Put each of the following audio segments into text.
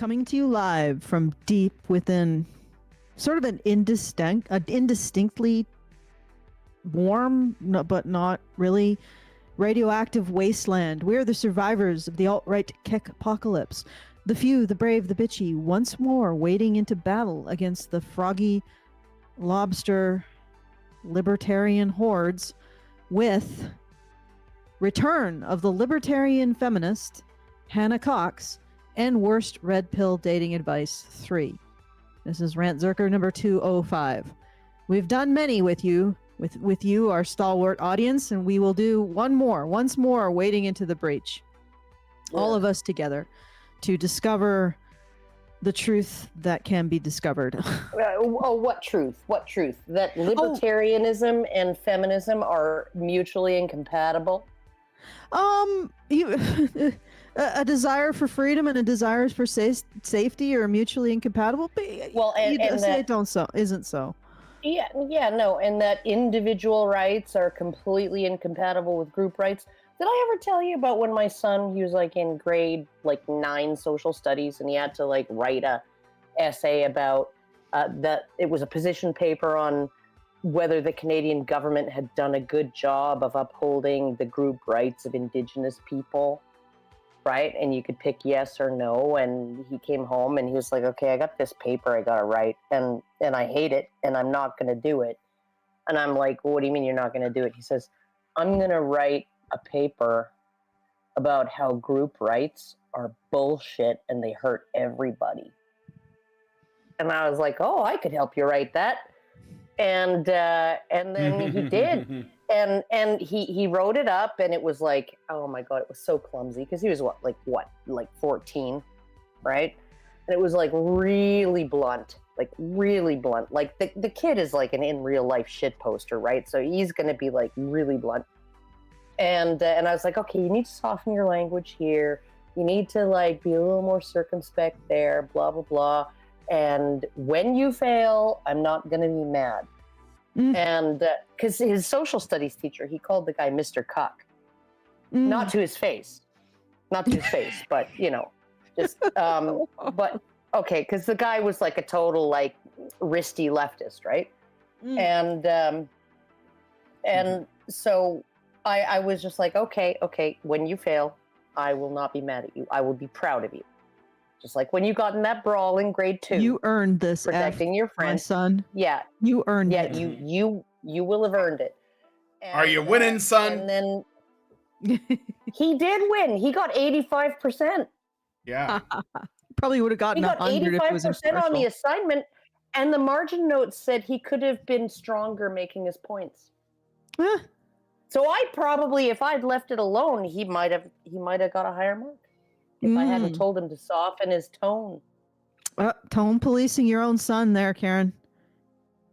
Coming to you live from deep within sort of an indistinctly warm, but not really, radioactive wasteland. We're the survivors of the alt-right Kek apocalypse. The few, the brave, the bitchy, once more wading into battle against the froggy lobster libertarian hordes with return of the Libertarian Feminist, Hannah Cox, and Worst Red Pill Dating Advice 3. This is Rantzerker number 205. We've done many with you, our stalwart audience, and we will do once more, wading into the breach. Yeah. All of us together to discover the truth that can be discovered. What truth? What truth? That libertarianism and feminism are mutually incompatible? A desire for freedom and a desire for safety are mutually incompatible. Well, isn't so. Yeah, no, and that individual rights are completely incompatible with group rights. Did I ever tell you about when my son, he was like in grade 9 social studies, and he had to write a essay about that it was a position paper on whether the Canadian government had done a good job of upholding the group rights of Indigenous people, right? And you could pick yes or no. And he came home and he was like, okay, I got this paper I got to write, and I hate it, and I'm not going to do it. And I'm like, well, what do you mean you're not going to do it? He says, I'm going to write a paper about how group rights are bullshit and they hurt everybody. And I was like, oh, I could help you write that. And then he did. And he wrote it up, and it was like, oh my God, it was so clumsy because he was like 14, right? And it was really blunt. Like the kid is like an in real life shit poster, right? So he's going to be really blunt. And I was like, okay, you need to soften your language here. You need to be a little more circumspect there, blah, blah, blah. And when you fail, I'm not going to be mad. And because his social studies teacher, he called the guy Mr. Cuck. Not to his face, but, just, but okay. Because the guy was a total wristy leftist. Right. And so I was just like, okay, when you fail, I will not be mad at you. I will be proud of you. Just like when you got in that brawl in grade 2. You earned this. Protecting your friend. My son. Yeah. You earned it. Yeah, you will have earned it. And, are you winning, son? And then he did win. He got 85%. Yeah. Probably would have gotten 100 if it was 85% on the assignment, and the margin notes said he could have been stronger making his points. So I probably, if I'd left it alone, he might have got a higher mark. If I hadn't told him to soften his tone. Tone policing your own son there, Karen.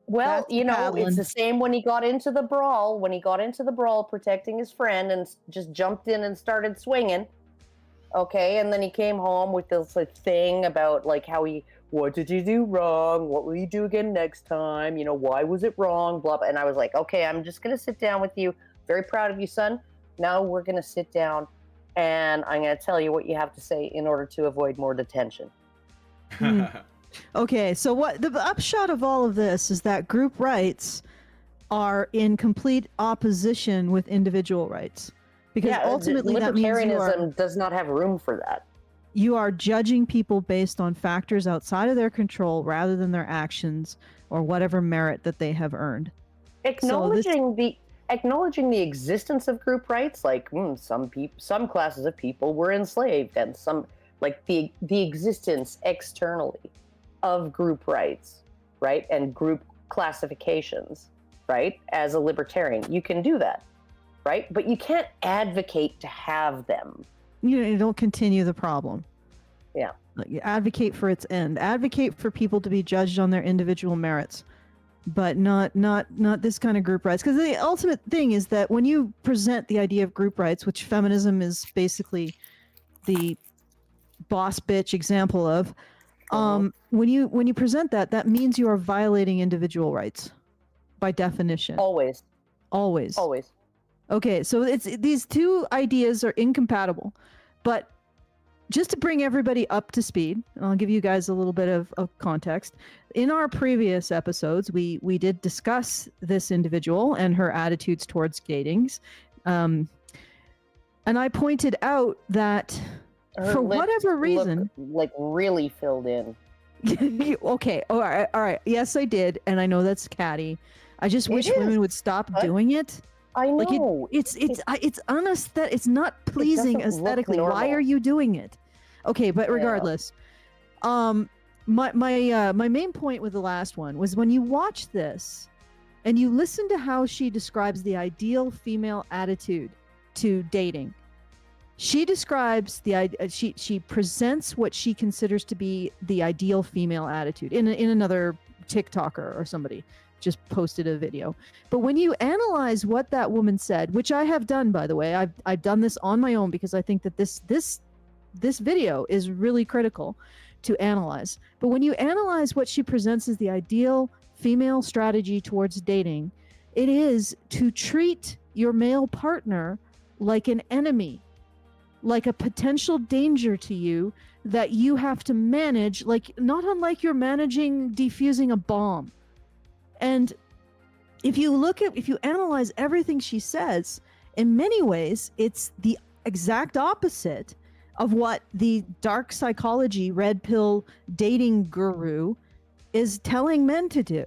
Well, it's the same when he got into the brawl. When he got into the brawl protecting his friend and just jumped in and started swinging. Okay, and then he came home with this thing about what did you do wrong? What will you do again next time? Why was it wrong? Blah, blah. And I was like, okay, I'm just going to sit down with you. Very proud of you, son. Now we're going to sit down. And I'm going to tell you what you have to say in order to avoid more detention. Okay, so what the upshot of all of this is that group rights are in complete opposition with individual rights. Because ultimately that means libertarianism does not have room for that. You are judging people based on factors outside of their control rather than their actions or whatever merit that they have earned. Acknowledging the existence of group rights, some classes of people were enslaved, and some the existence externally of group rights, right, and group classifications, right, as a libertarian, you can do that, right, but you can't advocate to have them. You don't continue the problem. Yeah. You advocate for its end. Advocate for people to be judged on their individual merits. But not this kind of group rights. Because the ultimate thing is that when you present the idea of group rights, which feminism is basically the boss bitch example of, when you present that means you are violating individual rights by definition. Always. Okay, so it's these two ideas are incompatible, but just to bring everybody up to speed, and I'll give you guys a little bit of context. In our previous episodes, we did discuss this individual and her attitudes towards datings. And I pointed out that Her for lips whatever reason, look like really filled in. okay, all right, yes, I did, and I know that's catty. I just wish women would stop doing it. I know. Like it's unaesthetic. It's not pleasing aesthetically. Why are you doing it? Okay, but regardless, my main point with the last one was when you watch this and you listen to how she describes the ideal female attitude to dating. She describes she presents what she considers to be the ideal female attitude in another TikToker or somebody just posted a video. But when you analyze what that woman said, which I have done, by the way, I've done this on my own because I think that this video is really critical to analyze. But when you analyze what she presents as the ideal female strategy towards dating, it is to treat your male partner like an enemy, like a potential danger to you that you have to manage, like not unlike you're managing defusing a bomb. And if you analyze everything she says, in many ways, it's the exact opposite of what the dark psychology, red pill dating guru is telling men to do.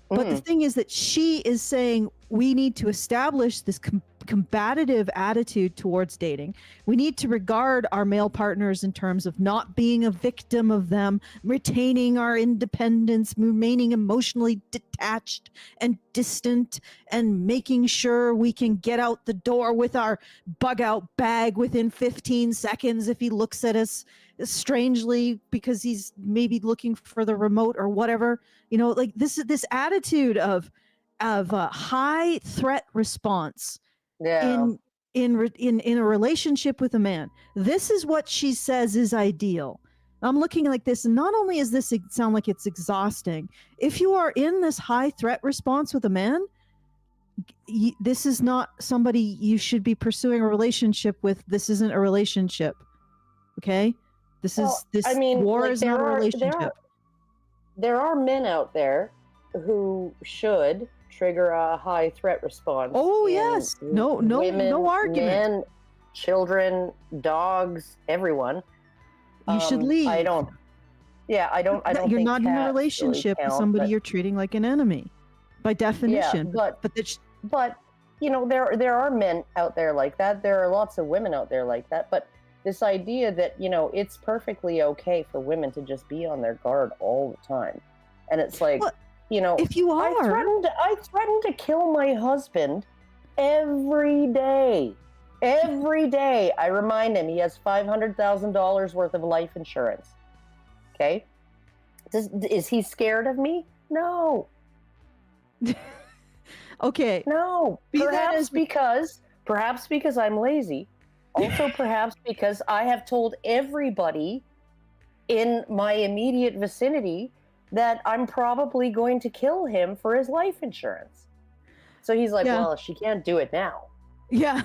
But the thing is that she is saying we need to establish this combative attitude towards dating. We need to regard our male partners in terms of not being a victim of them, retaining our independence, remaining emotionally detached and distant, and making sure we can get out the door with our bug out bag within 15 seconds if he looks at us strangely because he's maybe looking for the remote or whatever. You know, like this attitude of a high threat response in a relationship with a man. This is what she says is ideal. I'm looking like this, and not only is this sound like it's exhausting, if you are in this high threat response with a man, this is not somebody you should be pursuing a relationship with. This isn't a relationship. Okay? War is not a relationship. There are men out there who should trigger a high threat response. Oh yes, no argument. Men, children, dogs, everyone. You should leave. I don't. You're not in a relationship really with somebody you're treating like an enemy, by definition. Yeah, but you know there are men out there like that. There are lots of women out there like that. But this idea that it's perfectly okay for women to just be on their guard all the time, and it's like. Well, if you are, I threatened to kill my husband every day. Every day, I remind him he has $500,000 worth of life insurance. Okay, is he scared of me? No. Okay. No. Perhaps because I'm lazy. Also, perhaps because I have told everybody in my immediate vicinity that I'm probably going to kill him for his life insurance. So he's like, well, she can't do it now. Yeah,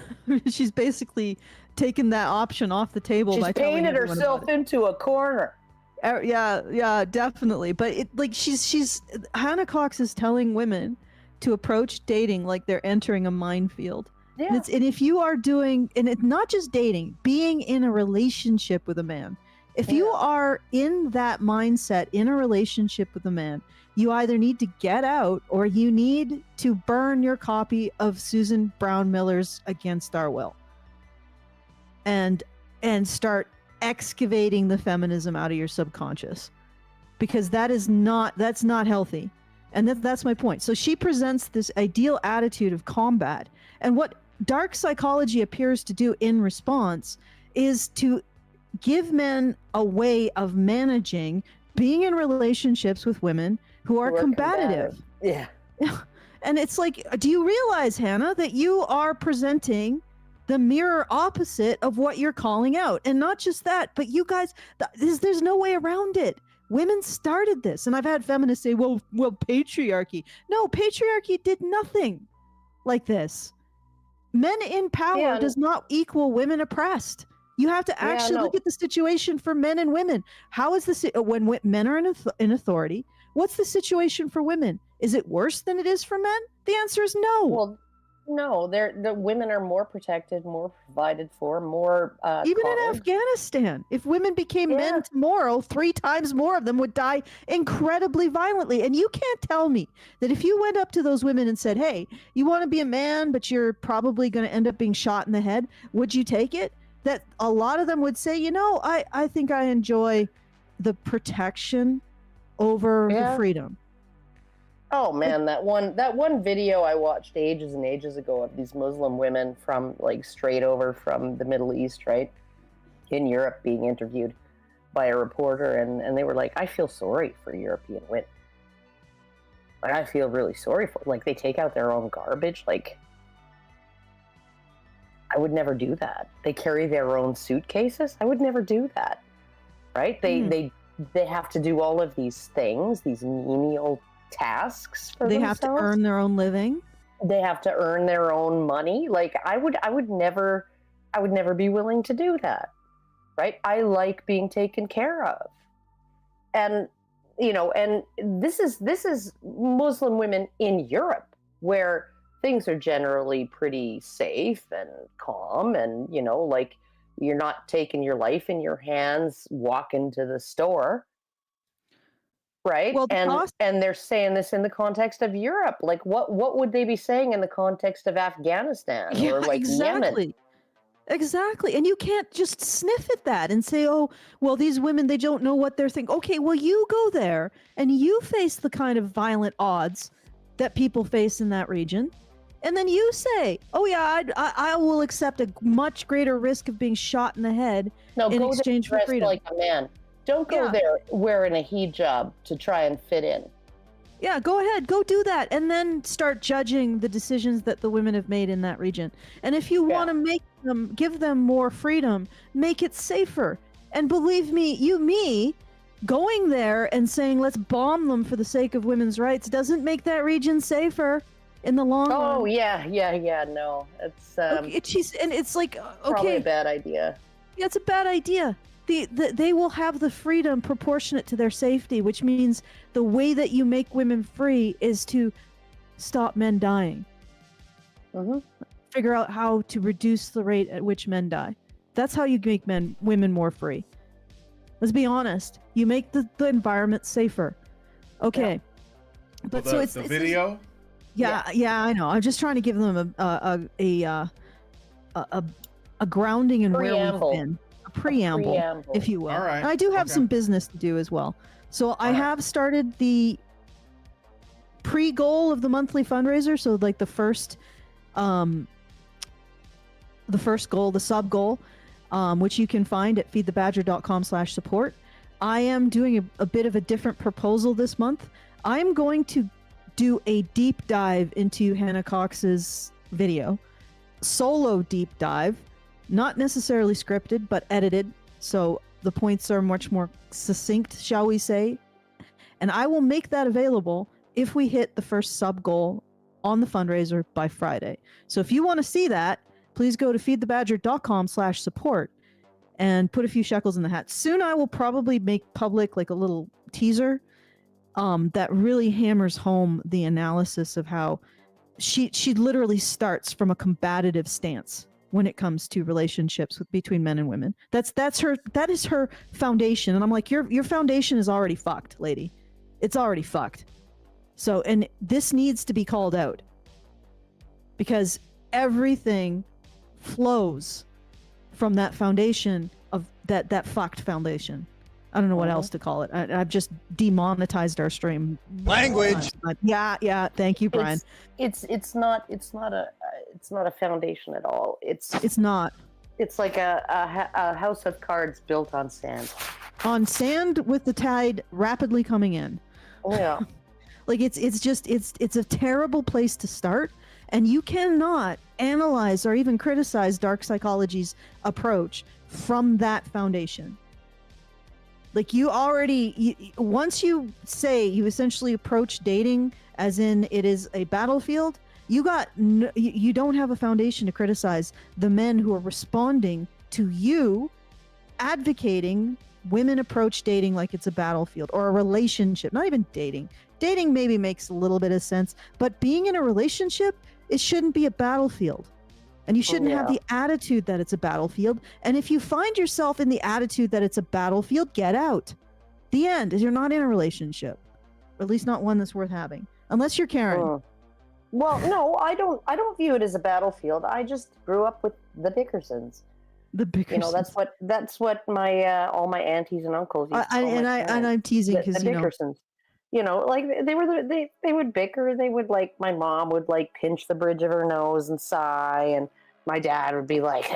she's basically taken that option off the table. She's painted herself into a corner. Yeah, definitely. But she's Hannah Cox is telling women to approach dating like they're entering a minefield. Yeah. And if you are doing, and it's not just dating, being in a relationship with a man. If you are in that mindset in a relationship with a man, you either need to get out or you need to burn your copy of Susan Brown Miller's Against Our Will and start excavating the feminism out of your subconscious, because that's not healthy. And that's my point. So she presents this ideal attitude of combat, and what dark psychology appears to do in response is to give men a way of managing being in relationships with women who are combative. Yeah. And it's like, do you realize, Hannah, that you are presenting the mirror opposite of what you're calling out? And not just that, but you guys, there's no way around it. Women started this. And I've had feminists say, well, patriarchy. No, patriarchy did nothing like this. Men in power does not equal women oppressed. You have to actually look at the situation for men and women. How is this when men are in authority? What's the situation for women? Is it worse than it is for men? The answer is no. Well, no, the women are more protected, more provided for, more even coddled. in Afghanistan, if women became men tomorrow, 3 times more of them would die incredibly violently. And you can't tell me that if you went up to those women and said, hey, you want to be a man, but you're probably going to end up being shot in the head, would you take it? That a lot of them would say, you know, I think I enjoy the protection over the freedom. Oh man, that one video I watched ages and ages ago of these Muslim women from like straight over from the Middle East, right, in Europe, being interviewed by a reporter, and they were like, I feel sorry for European women. Like, I feel really sorry for, like, they take out their own garbage. Like, I would never do that. They carry their own suitcases. I would never do that. Right? They have to do all of these things, these menial tasks for themselves. Have to earn their own living. They have to earn their own money. Like, I would never be willing to do that. Right? I like being taken care of. And you know, and this is Muslim women in Europe, where things are generally pretty safe and calm, and you know, like, you're not taking your life in your hands walking to the store. Right? Well, and they're saying this in the context of Europe. Like, what would they be saying in the context of Afghanistan or like Yemen? Exactly. And you can't just sniff at that and say, oh, well, these women, they don't know what they're thinking. Okay, well, you go there and you face the kind of violent odds that people face in that region. And then you say, oh, yeah, I will accept a much greater risk of being shot in the head in exchange for freedom. Like a man. Don't go there wearing a hijab to try and fit in. Yeah, go ahead. Go do that. And then start judging the decisions that the women have made in that region. And if you want to give them more freedom, make it safer. And believe me, going there and saying, let's bomb them for the sake of women's rights doesn't make that region safer in the long run. Oh, yeah. No, it's and it's like, okay, probably a bad idea. Yeah, it's a bad idea. They will have the freedom proportionate to their safety, which means the way that you make women free is to stop men dying. Figure out how to reduce the rate at which men die. That's how you make women more free. Let's be honest. You make the environment safer. Okay. Yeah. But well, the video? Yeah, I know. I'm just trying to give them a grounding in where we've been. Preamble, if you will. All right. And I do have some business to do as well. So I have started the pre-goal of the monthly fundraiser. So like the first goal, the sub goal, which you can find at feedthebadger.com/support. I am doing a bit of a different proposal this month. I'm going to do a deep dive into Hannah Cox's video, solo deep dive. Not necessarily scripted, but edited. So the points are much more succinct, shall we say. And I will make that available if we hit the first sub goal on the fundraiser by Friday. So if you want to see that, please go to feedthebadger.com/support and put a few shekels in the hat. Soon I will probably make public like a little teaser that really hammers home the analysis of how she literally starts from a combative stance when it comes to relationships between men and women. That is her foundation. And I'm like, your foundation is already fucked, lady. It's already fucked. So, and this needs to be called out because everything flows from that foundation of that fucked foundation. I don't know what else to call it. I've just demonetized our stream. Language. Yeah. Thank you, Brian. It's not a foundation at all. It's not. It's like a house of cards built on sand. On sand with the tide rapidly coming in. Yeah. Like it's a terrible place to start, and you cannot analyze or even criticize dark psychology's approach from that foundation. Like once you say you essentially approach dating as in it is a battlefield, you don't have a foundation to criticize the men who are responding to you advocating women approach dating like it's a battlefield or a relationship, not even dating. Dating maybe makes a little bit of sense, but being in a relationship, it shouldn't be a battlefield. And you shouldn't have the attitude that it's a battlefield. And if you find yourself in the attitude that it's a battlefield, get out. The end is you're not in a relationship, or at least not one that's worth having, unless you're Karen. Well, no, I don't view it as a battlefield. I just grew up with the Dickersons. The Dickersons. You know, that's what my all my aunties and uncles used to call my parents. I'm teasing because the Dickersons. You know, like they would bicker. They would, like, my mom would, like, pinch the bridge of her nose and sigh, and my dad would be like,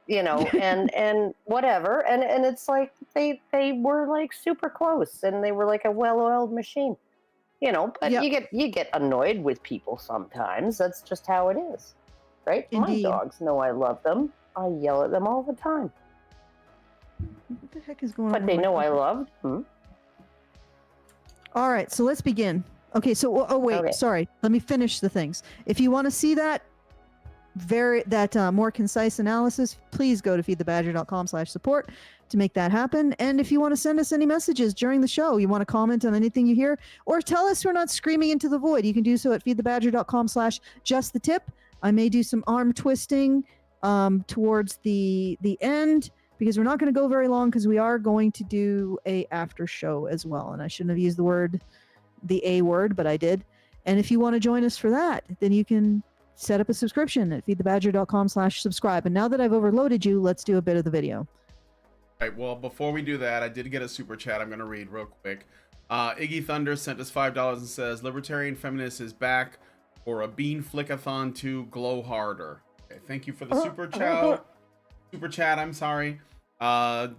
you know, and whatever. And it's like they were, like, super close, and they were like a well-oiled machine. You know, but you get annoyed with people sometimes. That's just how it is, right? Indeed. My dogs know I love them. I yell at them all the time. What the heck is going on? But they know I love them. All right, so let's begin. Okay, so sorry. Let me finish the things. If you want to see that more concise analysis, please go to feedthebadger.com/support to make that happen. And if you want to send us any messages during the show, you want to comment on anything you hear, or tell us we're not screaming into the void, you can do so at feedthebadger.com/justthetip. I may do some arm twisting towards the end, because we're not going to go very long, because we are going to do a after show as well. And I shouldn't have used the A word, but I did. And if you want to join us for that, then you can set up a subscription at feedthebadger.com/subscribe. And now that I've overloaded you, let's do a bit of the video. All right, well, before we do that, I did get a super chat I'm going to read real quick. Iggy Thunder sent us $5 and says, Libertarian Feminist is back for a bean flickathon to glow harder. Okay, thank you for the super chat. Super chat, I'm sorry.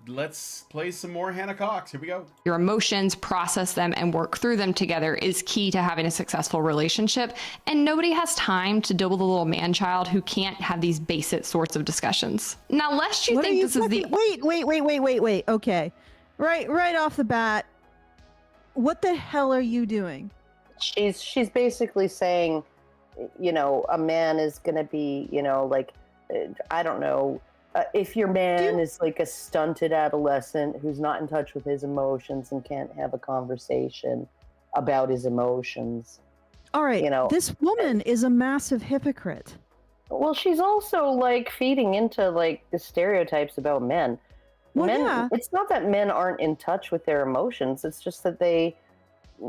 Let's play some more Hannah Cox. Here we go. Your emotions, process them, and work through them together is key to having a successful relationship. And nobody has time to deal with a little man-child who can't have these basic sorts of discussions. Now, lest you think this is the... Wait. Okay. Right off the bat, what the hell are you doing? She's basically saying, you know, a man is going to be, you know, like, I don't know, if your man is like a stunted adolescent who's not in touch with his emotions and can't have a conversation about his emotions. All right, you know, this woman is a massive hypocrite. Well, she's also, like, feeding into, like, the stereotypes about men. Well, men, yeah. It's not that men aren't in touch with their emotions. It's just that they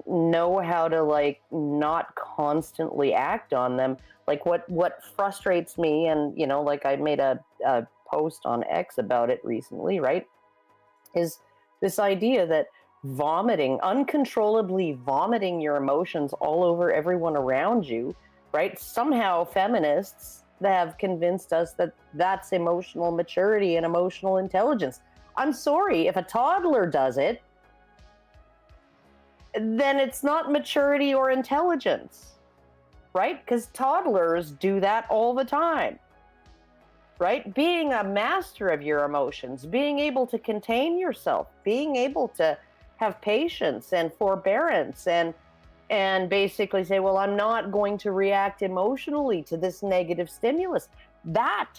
know how to, like, not constantly act on them. Like, what frustrates me, and, you know, like, I made a post on X about it recently, right, is this idea that uncontrollably vomiting your emotions all over everyone around you, right? Somehow feminists have convinced us that that's emotional maturity and emotional intelligence. I'm sorry, if a toddler does it, then it's not maturity or intelligence, right? Because toddlers do that all the time. Right? Being a master of your emotions, being able to contain yourself, being able to have patience and forbearance and basically say, well, I'm not going to react emotionally to this negative stimulus. That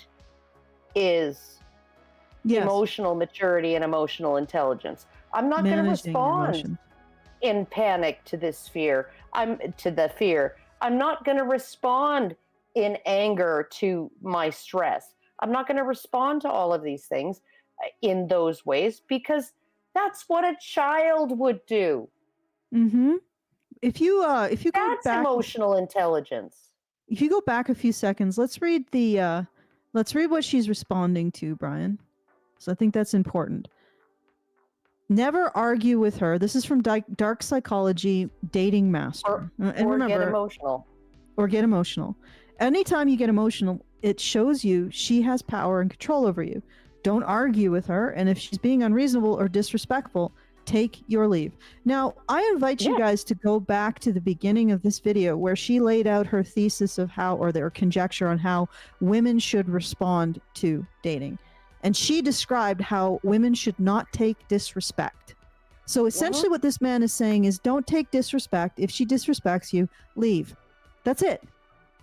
is emotional maturity and emotional intelligence. I'm not going to respond in panic to this fear. I'm not going to respond in anger to my stress. I'm not going to respond to all of these things in those ways, because that's what a child would do. Mm-hmm. If you go that's back, emotional intelligence. If you go back a few seconds, let's read what she's responding to, Brian. So I think that's important. Never argue with her. This is from Dark Psychology Dating Master. And remember, get emotional. Or get emotional. Anytime you get emotional, it shows you she has power and control over you. Don't argue with her, and if she's being unreasonable or disrespectful, take your leave. Now, I invite you guys to go back to the beginning of this video where she laid out her thesis of how, or their conjecture on how women should respond to dating. And she described how women should not take disrespect. So essentially what this man is saying is, don't take disrespect. If she disrespects you, leave. That's it.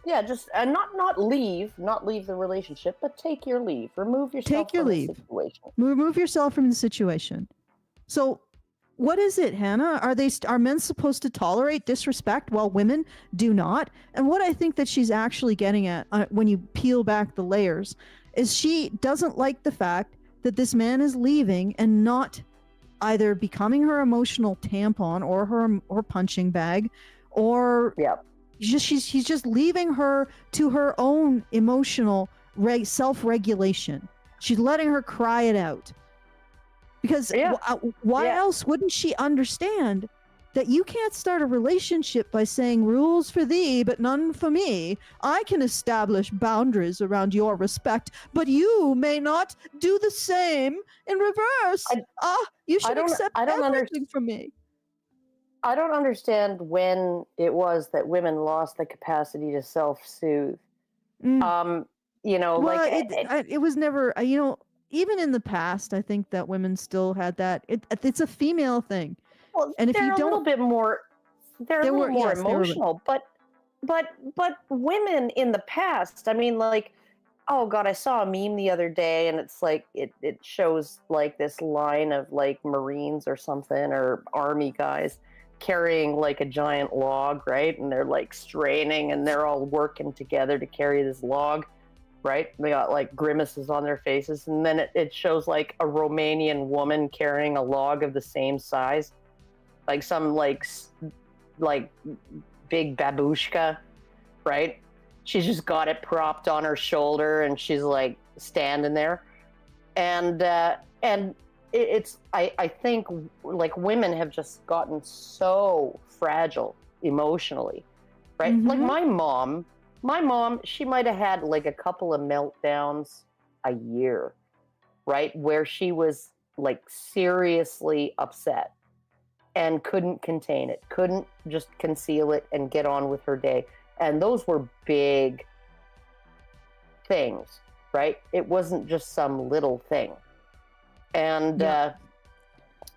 Yeah, just not leave the relationship, but take your leave. Remove yourself Take your from leave. the situation. Remove yourself from the situation. So, what is it, Hannah? Are men supposed to tolerate disrespect while women do not? And what I think that she's actually getting at, when you peel back the layers, is she doesn't like the fact that this man is leaving and not either becoming her emotional tampon or her punching bag, or Yep. he's just leaving her to her own emotional self-regulation. She's letting her cry it out. Because why else wouldn't she understand that you can't start a relationship by saying rules for thee, but none for me? I can establish boundaries around your respect, but you may not do the same in reverse. You should accept everything from me. I don't understand when it was that women lost the capacity to self-soothe. You know, well, it was never, you know, even in the past, I think that women still had that. It's a female thing. Well, and if they're you a don't, little bit more, they're a little more yes, emotional. But women in the past, I mean, like, oh God, I saw a meme the other day, and it's like it shows like this line of like Marines or something, or army guys carrying like a giant log, right? And they're like straining, and they're all working together to carry this log. Right? They got like grimaces on their faces. And then it shows like a Romanian woman carrying a log of the same size. Like some like big babushka, right? She's just got it propped on her shoulder, and she's like standing there. And it's I think like women have just gotten so fragile emotionally, right? Mm-hmm. Like my mom, she might have had like a couple of meltdowns a year, right? Where she was like seriously upset and couldn't contain it, couldn't just conceal it and get on with her day. And those were big things, right? It wasn't just some little thing. And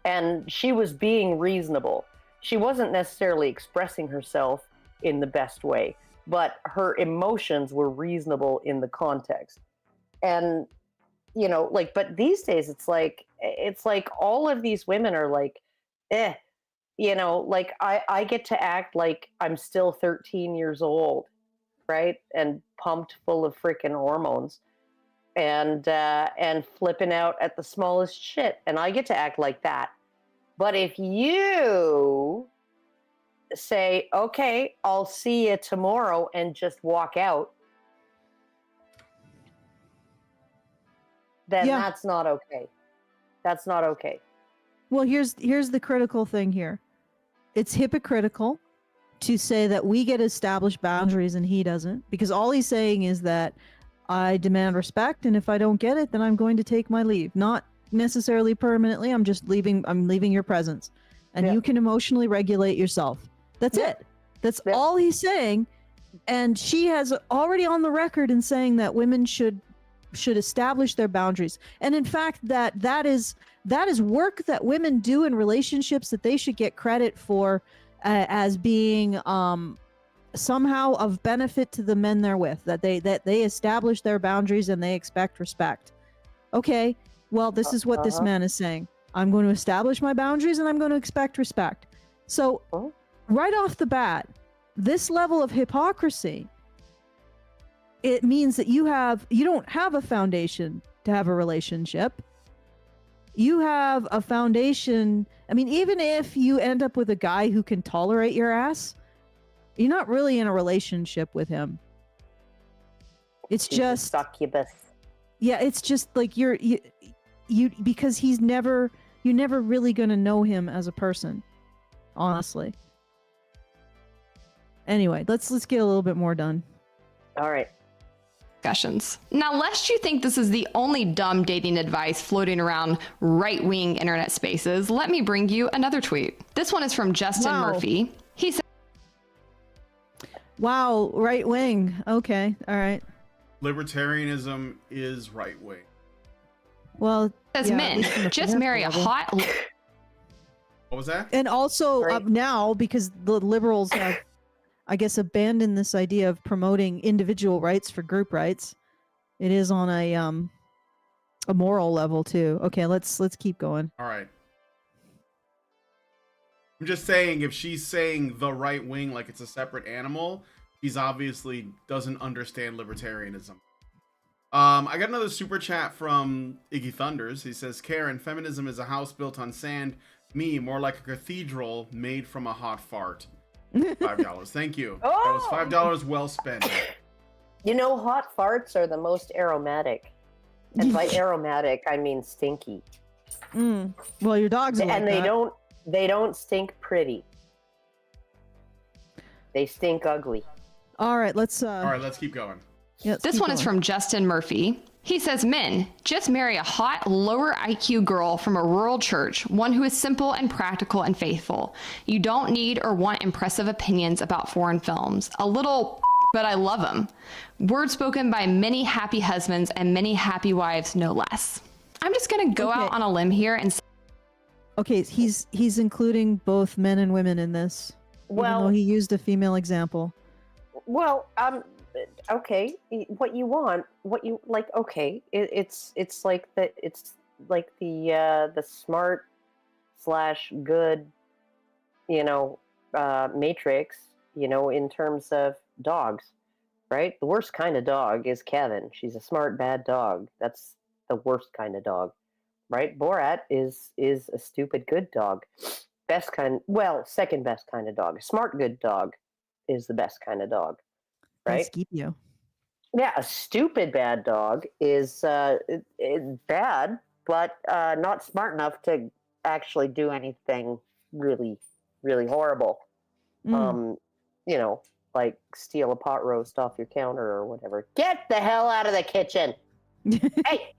and she was being reasonable. She wasn't necessarily expressing herself in the best way, but her emotions were reasonable in the context. And, you know, like, but these days it's like all of these women are like, you know, like I get to act like I'm still 13 years old, right? And pumped full of freaking hormones, and flipping out at the smallest shit. And I get to act like that. But if you say, okay, I'll see you tomorrow, and just walk out, then that's not okay. That's not okay. Well, here's the critical thing here. It's hypocritical to say that we get established boundaries and he doesn't, because all he's saying is that I demand respect, and if I don't get it, then I'm going to take my leave. Not necessarily permanently. I'm leaving your presence, and you can emotionally regulate yourself. That's it. That's all he's saying. And she has already on the record in saying that women should establish their boundaries. And in fact, that is work that women do in relationships that they should get credit for, as being somehow of benefit to the men they're with, that they establish their boundaries and they expect respect. Okay, well, this is what this man is saying. I'm going to establish my boundaries and I'm going to expect respect. So right off the bat, this level of hypocrisy, it means that you don't have a foundation to have a relationship. You have a foundation. I mean, even if you end up with a guy who can tolerate your ass, you're not really in a relationship with him. It's just succubus. Yeah, it's just like you because you're never really going to know him as a person, honestly. Anyway, let's get a little bit more done. All right. Discussions. Now, lest you think this is the only dumb dating advice floating around right-wing internet spaces, let me bring you another tweet. This one is from Justin Murphy. He said, "Wow, right wing. Okay, all right. Libertarianism is right wing. Well, says men just marry a hot." What was that? And also now, because the liberals have I guess, abandon this idea of promoting individual rights for group rights. It is on a moral level too. Okay, let's keep going. All right. I'm just saying, if she's saying the right wing like it's a separate animal, she's obviously doesn't understand libertarianism. I got another super chat from Iggy Thunders. He says, Karen, feminism is a house built on sand. Me, more like a cathedral made from a hot fart. $5. Thank you. Oh! That was $5 well spent. You know, hot farts are the most aromatic. And by aromatic, I mean stinky. Well, your dogs are like and they don't stink pretty. They stink ugly. All right, let's Keep going. yeah, This one is from Justin Murphy. He says, men, just marry a hot, lower IQ girl from a rural church, one who is simple and practical and faithful. You don't need or want impressive opinions about foreign films. A little, but I love them. Words spoken by many happy husbands and many happy wives, no less. I'm just going to go out on a limb here and say, okay, he's including both men and women in this. Well, even though he used a female example. Well, okay. What you want, what you like. Okay, it's like the smart / good, matrix. In terms of dogs, right? The worst kind of dog is Kevin. She's a smart bad dog. That's the worst kind of dog, right? Borat is a stupid good dog. Second best kind of dog. A smart good dog is the best kind of dog, right? Scipio. Yeah, a stupid bad dog is bad, but not smart enough to actually do anything really, really horrible. Like steal a pot roast off your counter or whatever. Get the hell out of the kitchen. Hey.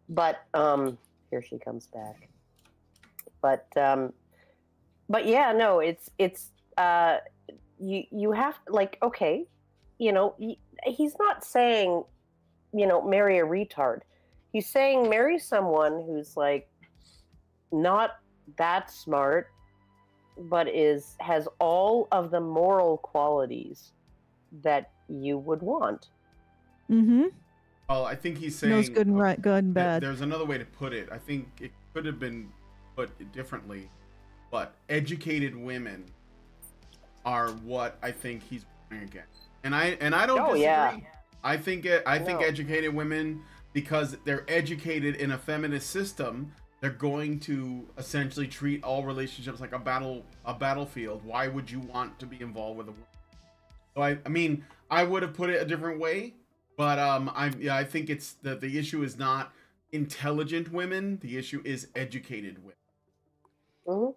But here she comes back. But yeah, no, it's you have, like, okay, he's not saying, marry a retard. He's saying marry someone who's like not that smart, but has all of the moral qualities that you would want. Mm-hmm. Well, I think he's saying knows good and right, good and bad. There's another way to put it. I think it could have been put differently, but educated women are what I think he's going against. And I don't disagree. Yeah. I think educated women, because they're educated in a feminist system, they're going to essentially treat all relationships like a battlefield. Why would you want to be involved with a woman? So I mean, I would have put it a different way, but I think it's the issue is not intelligent women. The issue is educated women. Mm-hmm.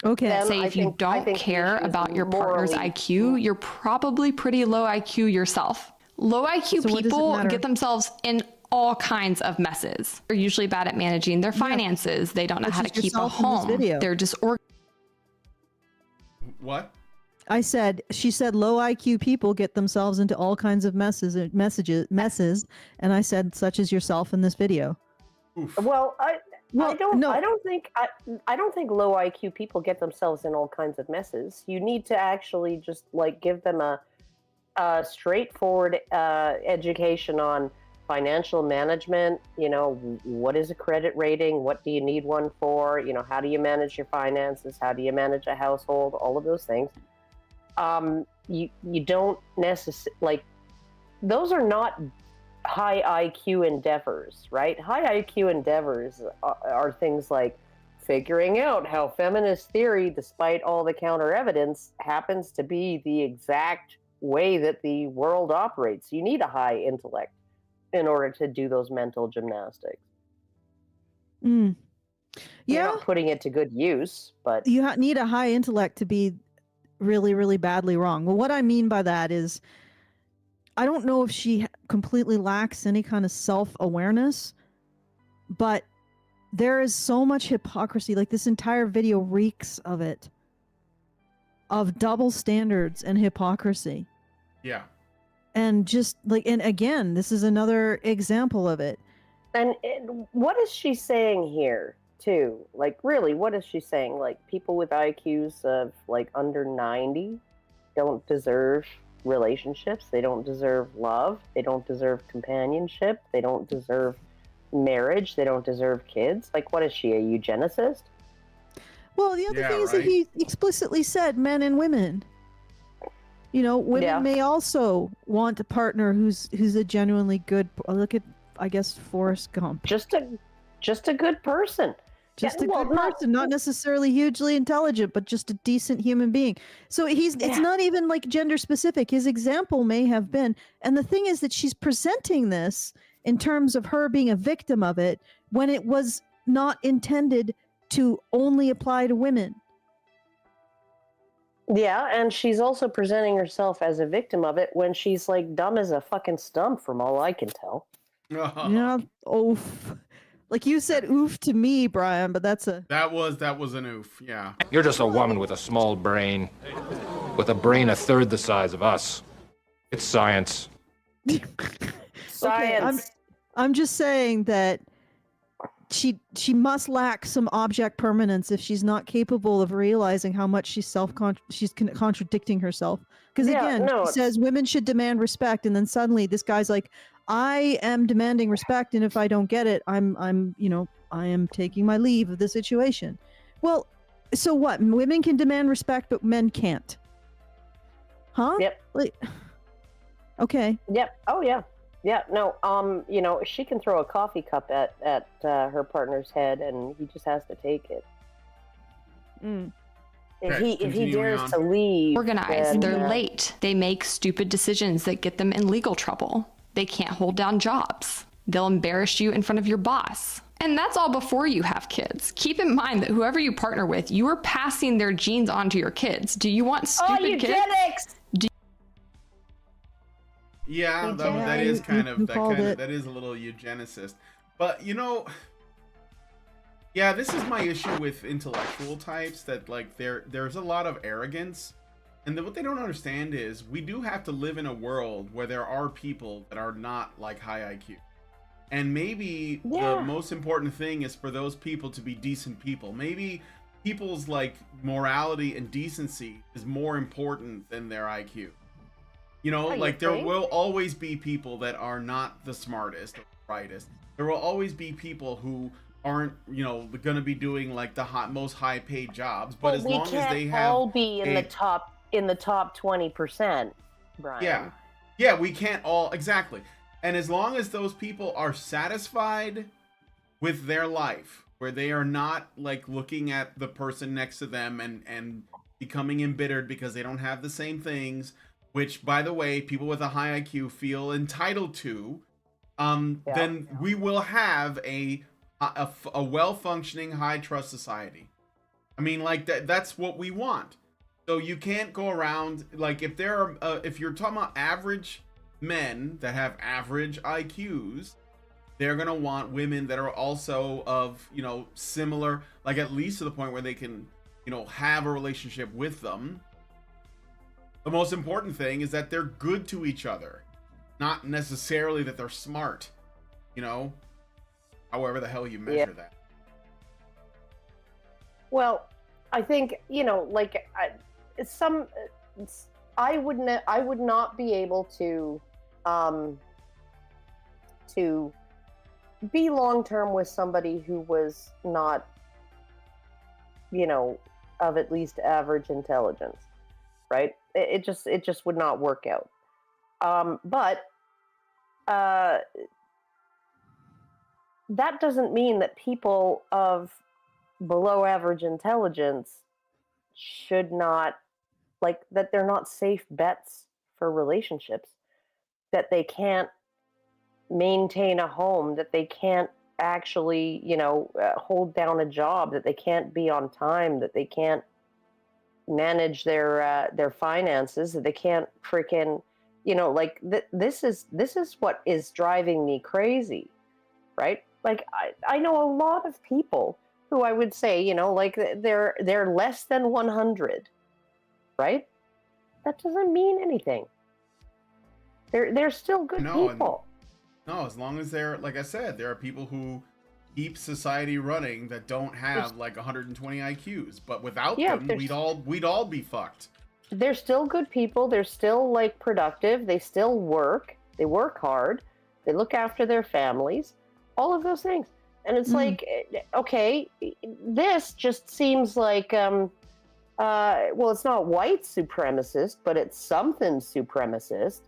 Okay. Say if you don't care about your partner's IQ, you're probably pretty low IQ yourself. Low IQ people get themselves in all kinds of messes. They're usually bad at managing their finances. They don't know how to keep a home. They're What? She said low IQ people get themselves into all kinds of messes, and I said such as yourself in this video. Oof. Well, I don't think low IQ people get themselves in all kinds of messes. You need to actually just like give them a straightforward education on financial management. What is a credit rating? What do you need one for? How do you manage your finances? How do you manage a household? All of those things. You don't necessarily, those are not high IQ endeavors, right? High IQ endeavors are things like figuring out how feminist theory, despite all the counter evidence, happens to be the exact way that the world operates. You need a high intellect in order to do those mental gymnastics. Yeah. You're not putting it to good use, but you need a high intellect to be really, really badly wrong. Well, what I mean by that is, I don't know if she completely lacks any kind of self-awareness, but there is so much hypocrisy. Like, this entire video reeks of it, of double standards and hypocrisy. Yeah. And just like, and again, this is another example of it. And what is she saying here? too. Like, really, what is she saying? Like, people with IQs of like under 90 don't deserve relationships. They don't deserve love. They don't deserve companionship. They don't deserve marriage. They don't deserve kids. Like, what is she, a eugenicist? Well, the other Yeah, thing is that right. he explicitly said men and women. You know, women Yeah. may also want a partner who's a genuinely good. Look at, I guess, Forrest Gump. Just a good person. Just Yeah, a well, good person, not necessarily hugely intelligent, but just a decent human being. So it's Yeah. not even like gender specific. His example may have been, and the thing is that she's presenting this in terms of her being a victim of it when it was not intended to only apply to women. Yeah, and she's also presenting herself as a victim of it when she's like dumb as a fucking stump, from all I can tell. Yeah, oof. Like you said oof to me, Brian, but that's a That was an oof. Yeah. You're just a woman with a small brain. With a brain a third the size of us. It's science. Science. I'm just saying that she must lack some object permanence if she's not capable of realizing how much she's contradicting herself. Because Yeah, again, no, she says women should demand respect, and then suddenly this guy's like, I am demanding respect, and if I don't get it, I am taking my leave of the situation. Well, so what? Women can demand respect, but men can't. Huh? Yep. Like, okay. Yep. Oh yeah. Yeah. No. You know, she can throw a coffee cup at her partner's head, and he just has to take it. Mm. If Okay, he continuing dares on. to leave, Organized, then, they're late. They make stupid decisions that get them in legal trouble. They can't hold down jobs. They'll embarrass you in front of your boss. And that's all before you have kids. Keep in mind that whoever you partner with, you are passing their genes on to your kids. Do you want stupid kids? eugenics. Yeah, that Yeah, is you- kind you of called it. that is a little eugenicist. But yeah, this is my issue with intellectual types, that like there's a lot of arrogance. And what they don't understand is we do have to live in a world where there are people that are not like high IQ. And maybe the most important thing is for those people to be decent people. Maybe people's like morality and decency is more important than their IQ. You know, like there will always be people that are not the smartest or the brightest. There will always be people who aren't, going to be doing like the most high paid jobs. But as long as they have all be in the top 20%, Brian. Yeah, we can't all, exactly. And as long as those people are satisfied with their life, where they are not like looking at the person next to them and becoming embittered because they don't have the same things, which, by the way, people with a high IQ feel entitled to, then we will have a well-functioning, high-trust society. I mean, like that's what we want. So you can't go around like if you're talking about average men that have average IQs, they're gonna want women that are also of similar, like at least to the point where they can have a relationship with them. The most important thing is that they're good to each other, not necessarily that they're smart. However the hell you measure that. Well, I think I would not be able to be long term with somebody who was not of at least average intelligence, right? It just would not work out. But that doesn't mean that people of below average intelligence should not, like, that they're not safe bets for relationships, that they can't maintain a home, that they can't actually hold down a job, that they can't be on time, that they can't manage their finances, that they can't freaking this is what is driving me crazy, right? Like I know a lot of people who I would say they're less than 100, right? That doesn't mean anything. They're still good people. No, as long as they're, like I said, there are people who keep society running that don't have like 120 IQs. But without Yeah, them, we'd all be fucked. They're still good people. They're still like productive. They still work. They work hard. They look after their families. All of those things. And it's like, okay, this just seems like, well, it's not white supremacist, but it's something supremacist,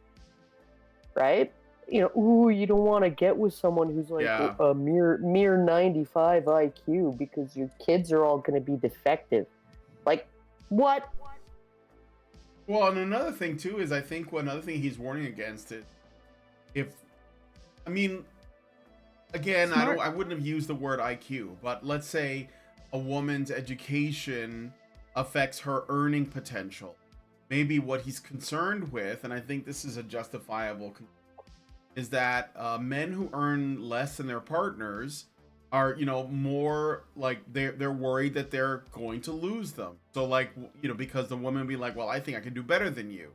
right? You know, ooh, you don't want to get with someone who's like a mere 95 IQ because your kids are all going to be defective. Like, what? Well, and another thing too is I think another thing he's warning against it. Again, I wouldn't have used the word IQ, but let's say a woman's education affects her earning potential. Maybe what he's concerned with, and I think this is a justifiable, is that men who earn less than their partners are, you know, more like they're worried that they're going to lose them. So like, you know, because the woman be like, well, I think I can do better than you.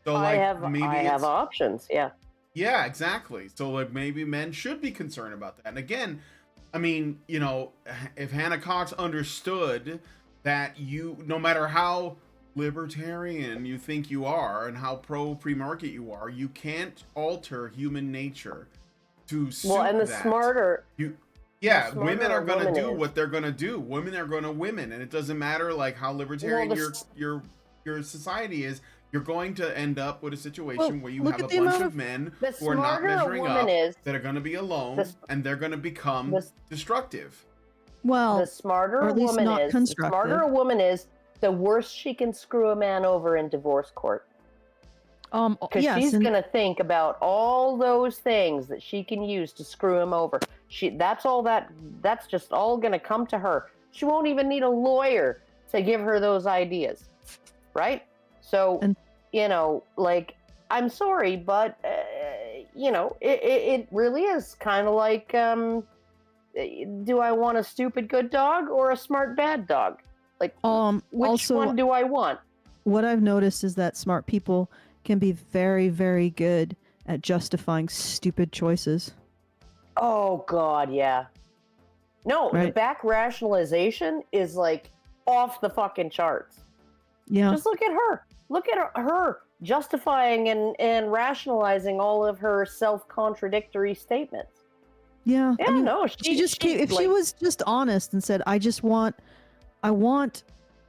So like I have options. Yeah. Yeah, exactly. So like maybe men should be concerned about that. And again, I mean, you know, if Hannah Cox understood that you, no matter how libertarian you think you are and how pro free market you are, you can't alter human nature to suit well, and the that. smarter Women are going to do is. what they're going to do. Women are going to women, and it doesn't matter like how libertarian your society is. You're going to end up with a situation where you have a bunch of men who are not measuring up, that are going to be alone, and they're going to become destructive. Well, the smarter or a at least woman not is, the constructive. smarter a woman is, the worse she can screw a man over in divorce court. Because she's going to think about all those things that she can use to screw him over. That's just all going to come to her. She won't even need a lawyer to give her those ideas, right? So, you know, like, I'm sorry, but, you know, it really is kind of like, do I want a stupid good dog or a smart bad dog? Like, which one do I want? What I've noticed is that smart people can be very, very good at justifying stupid choices. Oh, God, yeah. No, the back rationalization is, like, off the fucking charts. Yeah. Just look at her. Look at her justifying and rationalizing all of her self-contradictory statements. Yeah. Yeah, I mean, no, she was just honest and said, I want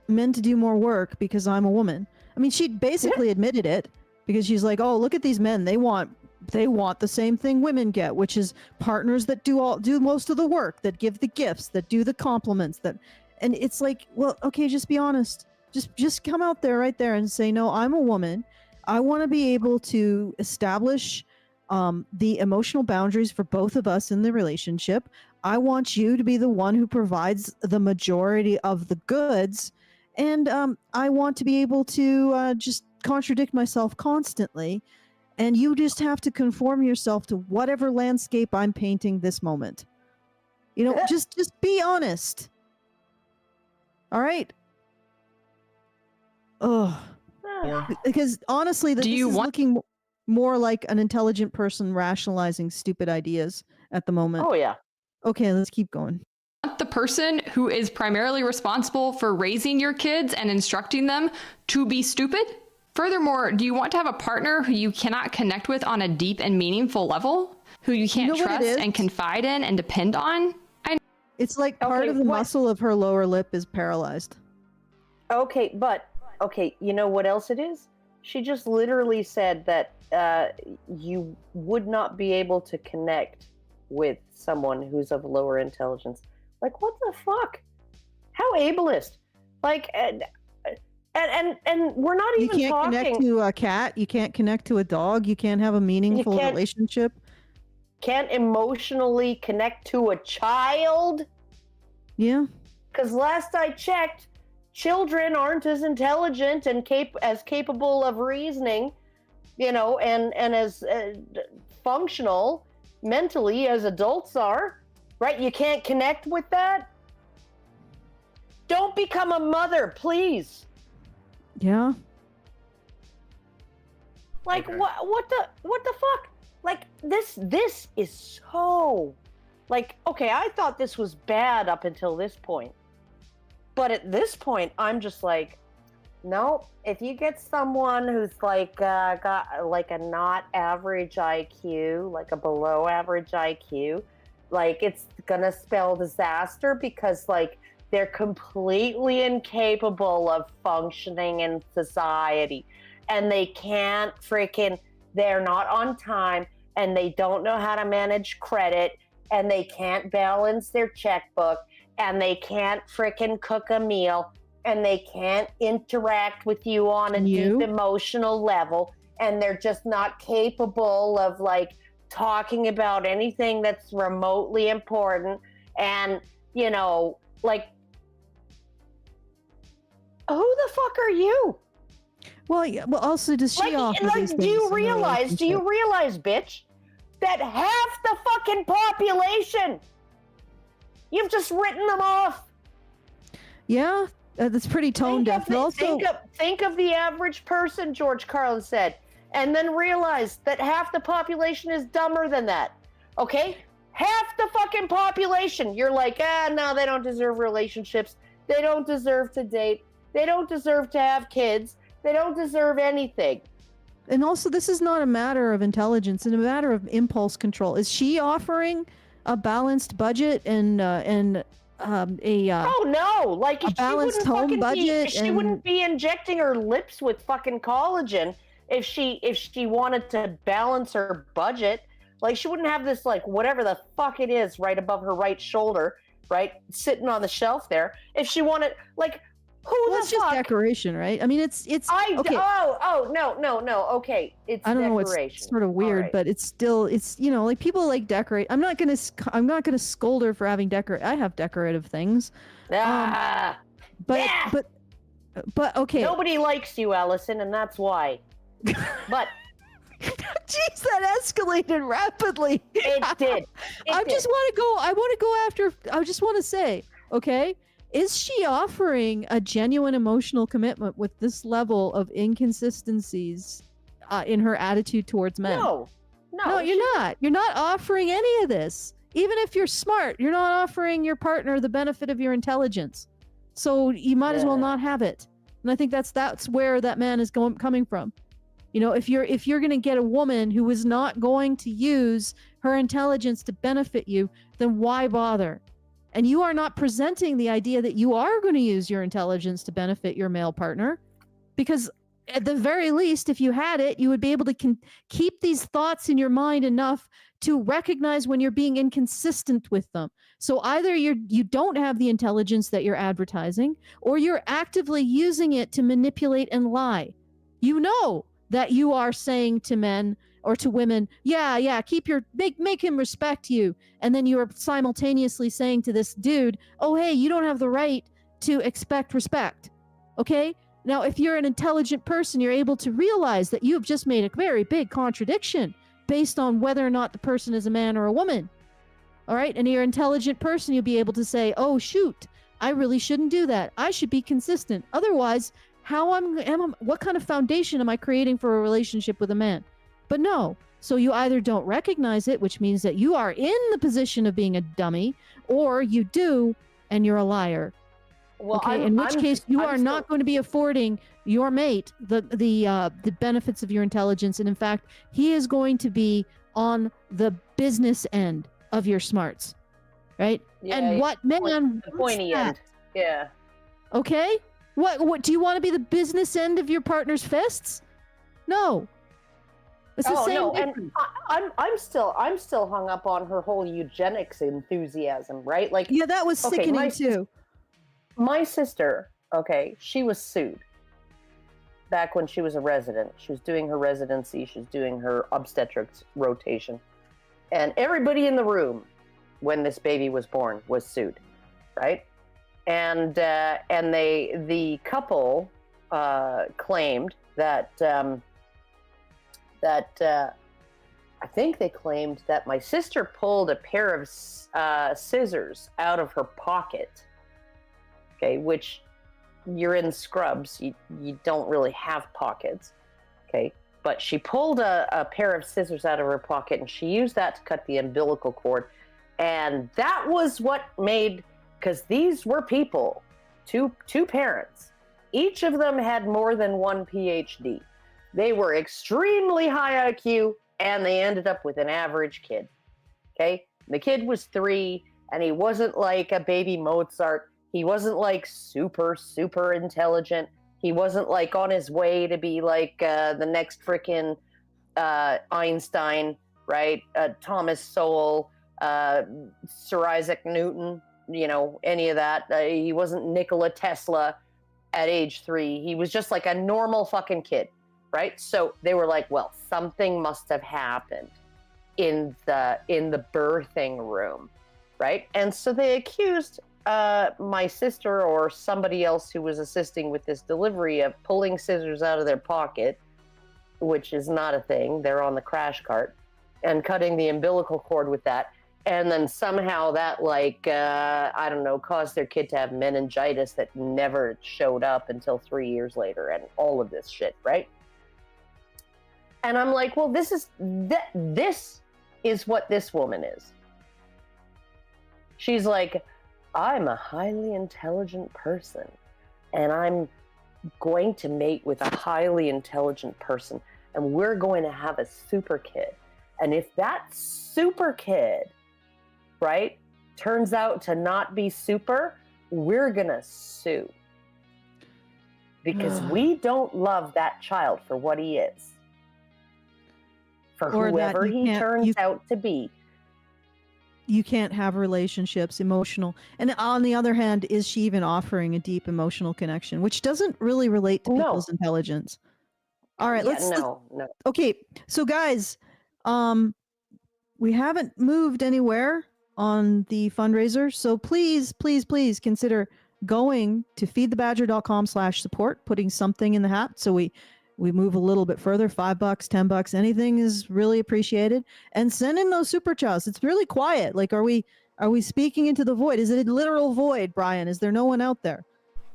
men to do more work because I'm a woman. I mean, she basically admitted it because she's like, oh, look at these men. They want the same thing women get, which is partners that do most of the work, that give the gifts, that do the compliments, and it's like, well, okay, just be honest. Just come out there right there and say, no, I'm a woman. I want to be able to establish the emotional boundaries for both of us in the relationship. I want you to be the one who provides the majority of the goods. And I want to be able to just contradict myself constantly. And you just have to conform yourself to whatever landscape I'm painting this moment. You know, just be honest. All right. Oh, because honestly, looking more like an intelligent person rationalizing stupid ideas at the moment. Oh, yeah. Okay, let's keep going. The person who is primarily responsible for raising your kids and instructing them to be stupid? Furthermore, do you want to have a partner who you cannot connect with on a deep and meaningful level? Who you can't trust and confide in and depend on? It's like part of the muscle of her lower lip is paralyzed. Okay, you know what else it is? She just literally said that you would not be able to connect with someone who's of lower intelligence. Like, what the fuck? How ableist? Like, and we're not even talking. You can't connect to a cat. You can't connect to a dog. You can't have a meaningful relationship. Can't emotionally connect to a child. Yeah. Because last I checked, children aren't as intelligent and as capable of reasoning, you know, and as functional mentally as adults are, right? You can't connect with that. Don't become a mother, please. Yeah. Like, what the fuck? Like, this is so Like, okay, I thought this was bad up until this point. But at this point, I'm just like, no, if you get someone who's like got like a not average IQ, like a below average IQ, like it's gonna spell disaster because like they're completely incapable of functioning in society and they can't they're not on time and they don't know how to manage credit and they can't balance their checkbook and they can't cook a meal and they can't interact with you on a deep emotional level and they're just not capable of like talking about anything that's remotely important. And you know, like, who the fuck are you? Well, yeah, well, also does she offer these do things you in a realize, bitch, that half the fucking population, you've just written them off. Yeah, that's pretty tone deaf. Think of the average person, George Carlin said, and then realize that half the population is dumber than that. Okay? Half the fucking population. You're like, no, they don't deserve relationships. They don't deserve to date. They don't deserve to have kids. They don't deserve anything. And also, this is not a matter of intelligence, it's a matter of impulse control. Is she offering a balanced budget and oh no, like a balanced home budget? She wouldn't be injecting her lips with fucking collagen if she wanted to balance her budget. Like, she wouldn't have this, like, whatever the fuck it is right above her right shoulder, right, sitting on the shelf there. If she wanted, like, it's just decoration, right? I mean, it's okay. No. Okay, it's I don't know. Decoration. It's sort of weird, right. But it's you know, like, people like decorate. I'm not gonna scold her for having I have decorative things. But okay. Nobody likes you, Allison, and that's why. But jeez, that escalated rapidly. It did. I just want to say, okay, is she offering a genuine emotional commitment with this level of inconsistencies in her attitude towards men? No, you're not. You're not offering any of this. Even if you're smart, you're not offering your partner the benefit of your intelligence. So you might as well not have it. And I think that's where that man is coming from. You know, if you're going to get a woman who is not going to use her intelligence to benefit you, then why bother? And you are not presenting the idea that you are going to use your intelligence to benefit your male partner, because at the very least, if you had it, you would be able to keep these thoughts in your mind enough to recognize when you're being inconsistent with them. So either you don't have the intelligence that you're advertising, or you're actively using it to manipulate and lie. You know that you are saying to men or to women, make him respect you. And then you are simultaneously saying to this dude, oh, hey, you don't have the right to expect respect. Okay? Now, if you're an intelligent person, you're able to realize that you've just made a very big contradiction based on whether or not the person is a man or a woman. All right? And you're an intelligent person, you'll be able to say, oh, shoot, I really shouldn't do that. I should be consistent. Otherwise, what kind of foundation am I creating for a relationship with a man? But no. So you either don't recognize it, which means that you are in the position of being a dummy, or you do, and you're a liar. Well, okay, in which case you are not going to be affording your mate the benefits of your intelligence, and in fact, he is going to be on the business end of your smarts, right? Yeah, and what man the pointy end? Yeah. Okay. What do you want to be, the business end of your partner's fists? No. It's the same. No, and I'm still hung up on her whole eugenics enthusiasm, right? Like, yeah, that was sickening too. My sister, okay, she was sued back when she was a resident. She was doing her residency. She was doing her obstetrics rotation, and everybody in the room when this baby was born was sued, right? And the couple claimed that I think they claimed that my sister pulled a pair of scissors out of her pocket. Okay, which you're in scrubs, you don't really have pockets. Okay, but she pulled a pair of scissors out of her pocket and she used that to cut the umbilical cord And that was what made, because these were people, two parents. Each of them had more than one PhD. They were extremely high IQ, and they ended up with an average kid. Okay? The kid was 3, and he wasn't like a baby Mozart. He wasn't like super, super intelligent. He wasn't like on his way to be like the next frickin' Einstein, right? Thomas Sowell, Sir Isaac Newton, you know, any of that. He wasn't Nikola Tesla at age 3. He was just like a normal fucking kid, right? So they were like, well, something must have happened in the birthing room, right? And so they accused my sister or somebody else who was assisting with this delivery of pulling scissors out of their pocket, which is not a thing. They're on the crash cart, and cutting the umbilical cord with that. And then somehow that, like, I don't know, caused their kid to have meningitis that never showed up until 3 years later, and all of this shit, right? And I'm like, well, this is what this woman is. She's like, I'm a highly intelligent person, and I'm going to mate with a highly intelligent person, and we're going to have a super kid. And if that super kid, right, turns out to not be super, we're gonna sue. Because we don't love that child for what he is. For Or whoever he turns out to be. You can't have relationships, emotional. And on the other hand, is she even offering a deep emotional connection, which doesn't really relate to people's intelligence? All right, No. Okay, so guys, we haven't moved anywhere on the fundraiser, so please consider going to feedthebadger.com/support, putting something in the hat so we move a little bit further. $5, $10, anything is really appreciated. And send in those super chats. It's really quiet. Like, are we speaking into the void? Is it a literal void, Brian? Is there no one out there?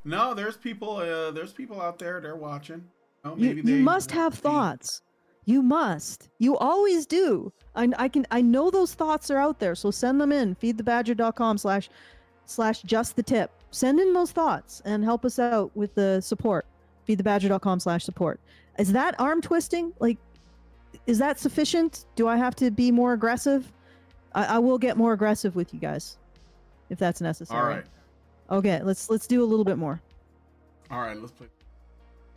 No, there's people out there. They're watching. Oh, You must have thoughts. You must. You always do. I know those thoughts are out there. So send them in. feedthebadger.com/just-the-tip. Send in those thoughts and help us out with the support. feedthebadger.com/support. Is that arm twisting? Like, is that sufficient? Do I have to be more aggressive? I will get more aggressive with you guys if that's necessary. All right. Okay, let's do a little bit more. All right, let's play.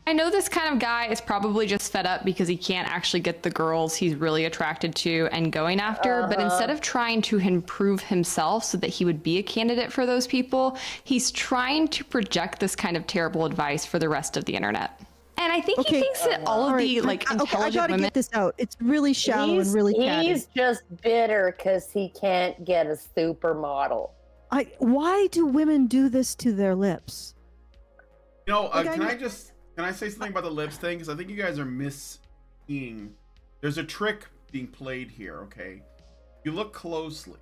I know this kind of guy is probably just fed up because he can't actually get the girls he's really attracted to and going after, but instead of trying to improve himself so that he would be a candidate for those people, he's trying to project this kind of terrible advice for the rest of the internet. And I think he thinks that all of the intelligent I gotta women... get this out. It's really shallow and really catty. He's just bitter because he can't get a supermodel. Why do women do this to their lips? You know, can I say something about the lips thing? Because I think you guys are misseeing. There's a trick being played here, okay? You look closely.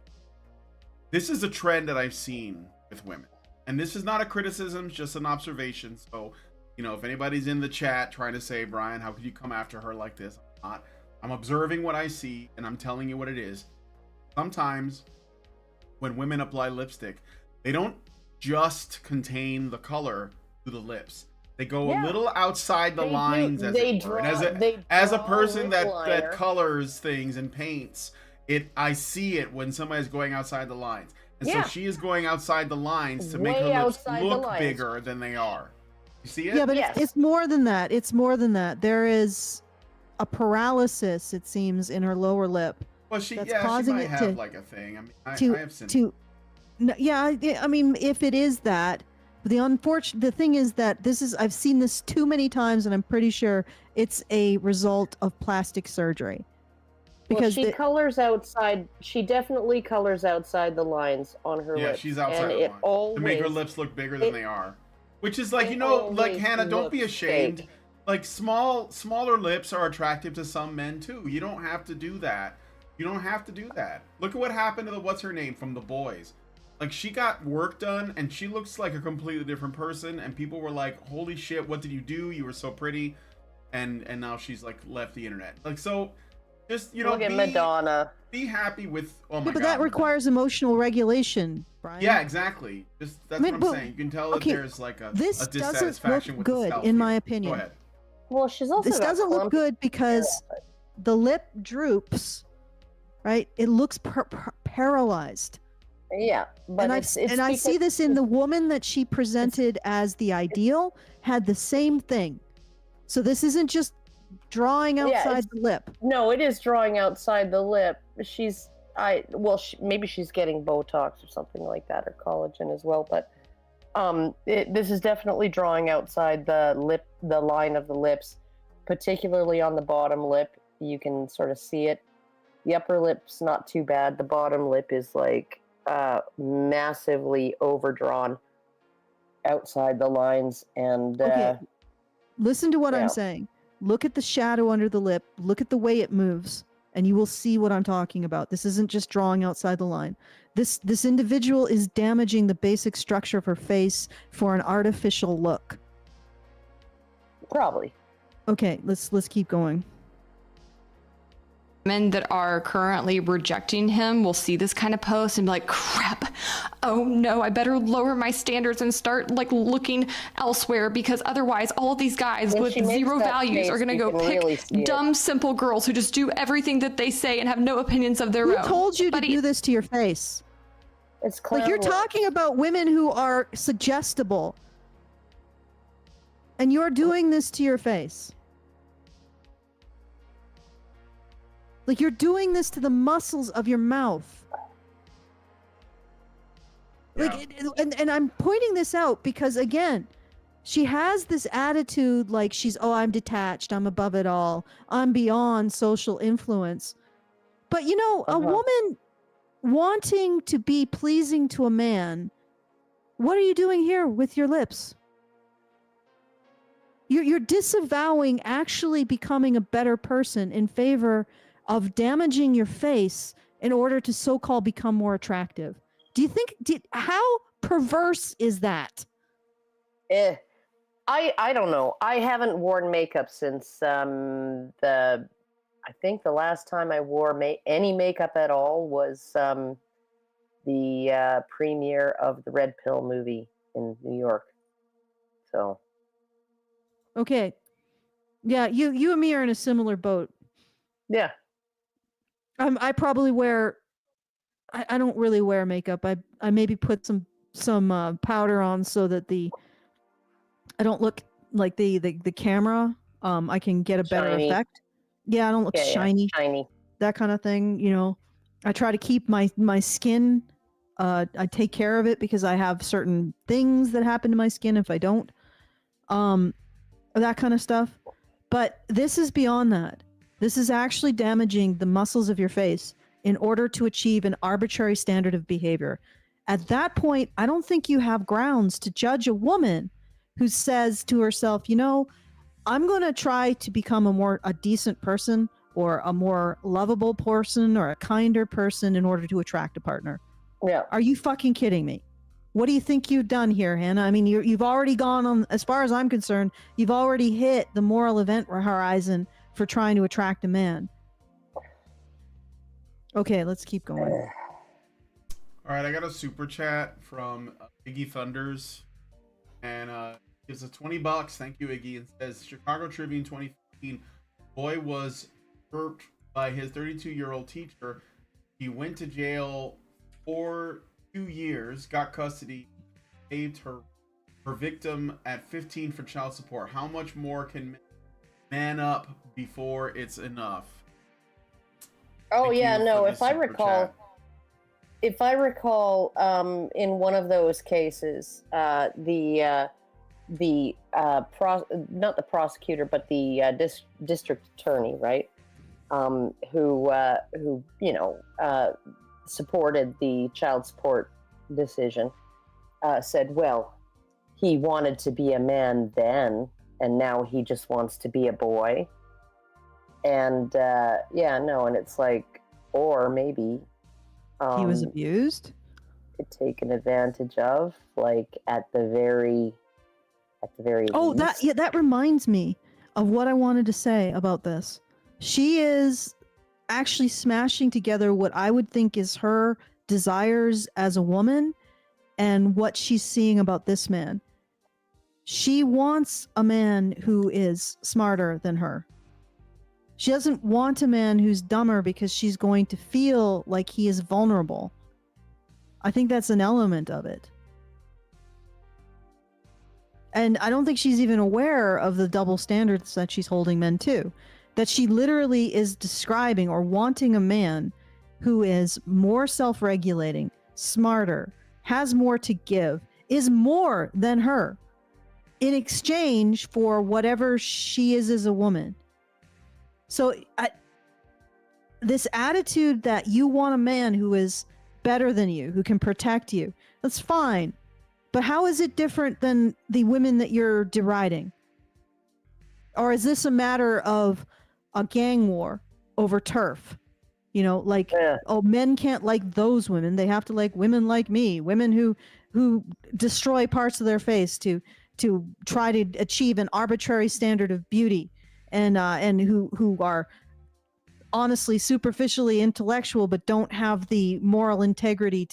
This is a trend that I've seen with women. And this is not a criticism, it's just an observation. So, you know, if anybody's in the chat trying to say, Brian, how could you come after her like this? I'm not. I'm observing what I see, and I'm telling you what it is. Sometimes, when women apply lipstick, they don't just contain the color to the lips. They go a little outside the lines, as it were. And as a person that colors things and paints, I see it when somebody's going outside the lines. And so she is going outside the lines to make her lips look bigger than they are. You see it? Yeah, but it's more than that. It's more than that. There is a paralysis, it seems, in her lower lip. Well, she might have like a thing. I mean, I have seen I mean, if it is that, the thing is that I've seen this too many times, and I'm pretty sure it's a result of plastic surgery. Because she colors outside. She definitely colors outside the lines on her lips. Yeah, she's outside the lines to make her lips look bigger than they are. Which is like, you know, like, Hannah, don't be ashamed. Fake. Like, smaller lips are attractive to some men too. You don't have to do that. You don't have to do that. Look at what happened to the what's her name from The Boys. Like, she got work done and she looks like a completely different person, and people were like, holy shit, what did you do? You were so pretty. And now she's like left the internet. Like, so Just, you know, Look at Madonna. be happy with. Oh my Yeah, god. but that requires emotional regulation, Brian. Yeah, exactly. Just that's I mean, what but- I'm saying. You can tell that okay, there's like a this doesn't dissatisfaction look with the good, stealth in here. my opinion. Go ahead. Well, she's also This got doesn't look clumpy good because the lip droops, right? It looks paralyzed. Yeah, but And it's I because- see this in the woman that she presented as the ideal had the same thing. So this isn't just drawing Yeah, outside the lip. No, it is drawing outside the lip. Maybe she's getting Botox or something like that, or collagen as well. But this is definitely drawing outside the lip, the line of the lips, particularly on the bottom lip. You can sort of see it. The upper lip's not too bad. The bottom lip is like massively overdrawn outside the lines, and Okay. Listen to what yeah. I'm saying. Look at the shadow under the lip. Look at the way it moves, and you will see what I'm talking about. This isn't just drawing outside the line. This individual is damaging the basic structure of her face for an artificial look. Probably. Okay, let's keep going. Men that are currently rejecting him will see this kind of post and be like, crap, oh no, I better lower my standards and start like looking elsewhere, because otherwise all of these guys When with she makes zero that values are face, going to you go can pick really see it. dumb, simple girls who just do everything that they say and have no opinions of their Who own. told you to Buddy, do this to your face? It's Like, you're clown work. talking about women who are suggestible, and you're doing this to your face. Like, you're doing this to the muscles of your mouth. Like, and I'm pointing this out because, again, she has this attitude like she's, oh, I'm detached, I'm above it all, I'm beyond social influence. But, you know, a woman wanting to be pleasing to a man, what are you doing here with your lips? You're disavowing actually becoming a better person in favor of damaging your face in order to so-called become more attractive. Do you think, how perverse is that? I don't know. I haven't worn makeup since I think the last time I wore any makeup at all was the premiere of the Red Pill movie in New York. So. Okay. Yeah, you and me are in a similar boat. Yeah. I probably wear, I don't really wear makeup. I maybe put some powder on so that I don't look like the camera. I can get a better Shiny. effect. Yeah, I don't look shiny. Shiny. That kind of thing, you know. I try to keep my skin. I take care of it because I have certain things that happen to my skin if I don't. That kind of stuff. But this is beyond that. This is actually damaging the muscles of your face in order to achieve an arbitrary standard of behavior. At that point, I don't think you have grounds to judge a woman who says to herself, you know, I'm going to try to become a decent person or a more lovable person or a kinder person in order to attract a partner. Yeah. Are you fucking kidding me? What do you think you've done here, Hannah? I mean, you've already gone on, as far as I'm concerned, you've already hit the moral event horizon for trying to attract a man. Okay, let's keep going. All right, I got a super chat from Iggy Thunders, and gives us $20. Thank you, Iggy, and says Chicago Tribune 2015. Boy was hurt by his 32-year-old teacher. He went to jail for 2 years, got custody, saved her victim at 15 for child support. How much more can man up before it's enough? Oh Thank yeah, you no. for the If I super recall, chat. in one of those cases, not the prosecutor, but the district attorney, right? Who supported the child support decision, said, well, he wanted to be a man then, and now he just wants to be a boy. And and it's like, or maybe He was abused? taken advantage of, like at the very Oh, least. that reminds me of what I wanted to say about this. She is actually smashing together what I would think is her desires as a woman and what she's seeing about this man. She wants a man who is smarter than her. She doesn't want a man who's dumber because she's going to feel like he is vulnerable. I think that's an element of it. And I don't think she's even aware of the double standards that she's holding men to. That she literally is describing or wanting a man who is more self-regulating, smarter, has more to give, is more than her in exchange for whatever she is as a woman. So this attitude that you want a man who is better than you, who can protect you, that's fine. But how is it different than the women that you're deriding? Or is this a matter of a gang war over turf? You know, like, oh, men can't like those women. They have to like women like me, women who destroy parts of their face to try to achieve an arbitrary standard of beauty, and who are honestly superficially intellectual but don't have the moral integrity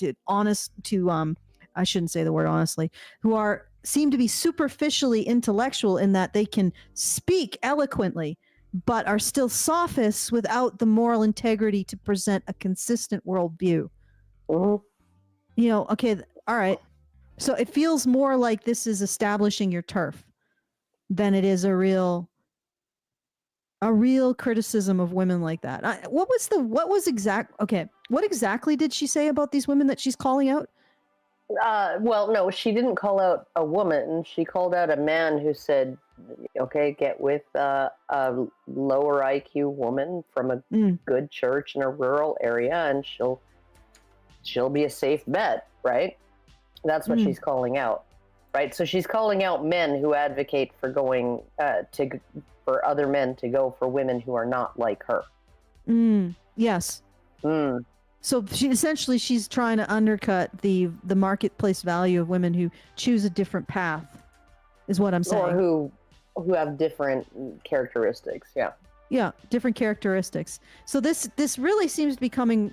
I shouldn't say the word honestly, who seem to be superficially intellectual in that they can speak eloquently but are still sophists without the moral integrity to present a consistent worldview. You know, okay, all right. So it feels more like this is establishing your turf than it is a real criticism of women like that. What exactly did she say about these women that she's calling out? Well, no, she didn't call out a woman. She called out a man who said, okay, get with a lower IQ woman from a good church in a rural area and she'll be a safe bet, right? That's what she's calling out, right? So she's calling out men who advocate for going for other men to go for women who are not like her. Yes. So she's trying to undercut the marketplace value of women who choose a different path, is what I'm saying. Or who have different characteristics. Yeah, different characteristics. So this really seems to be coming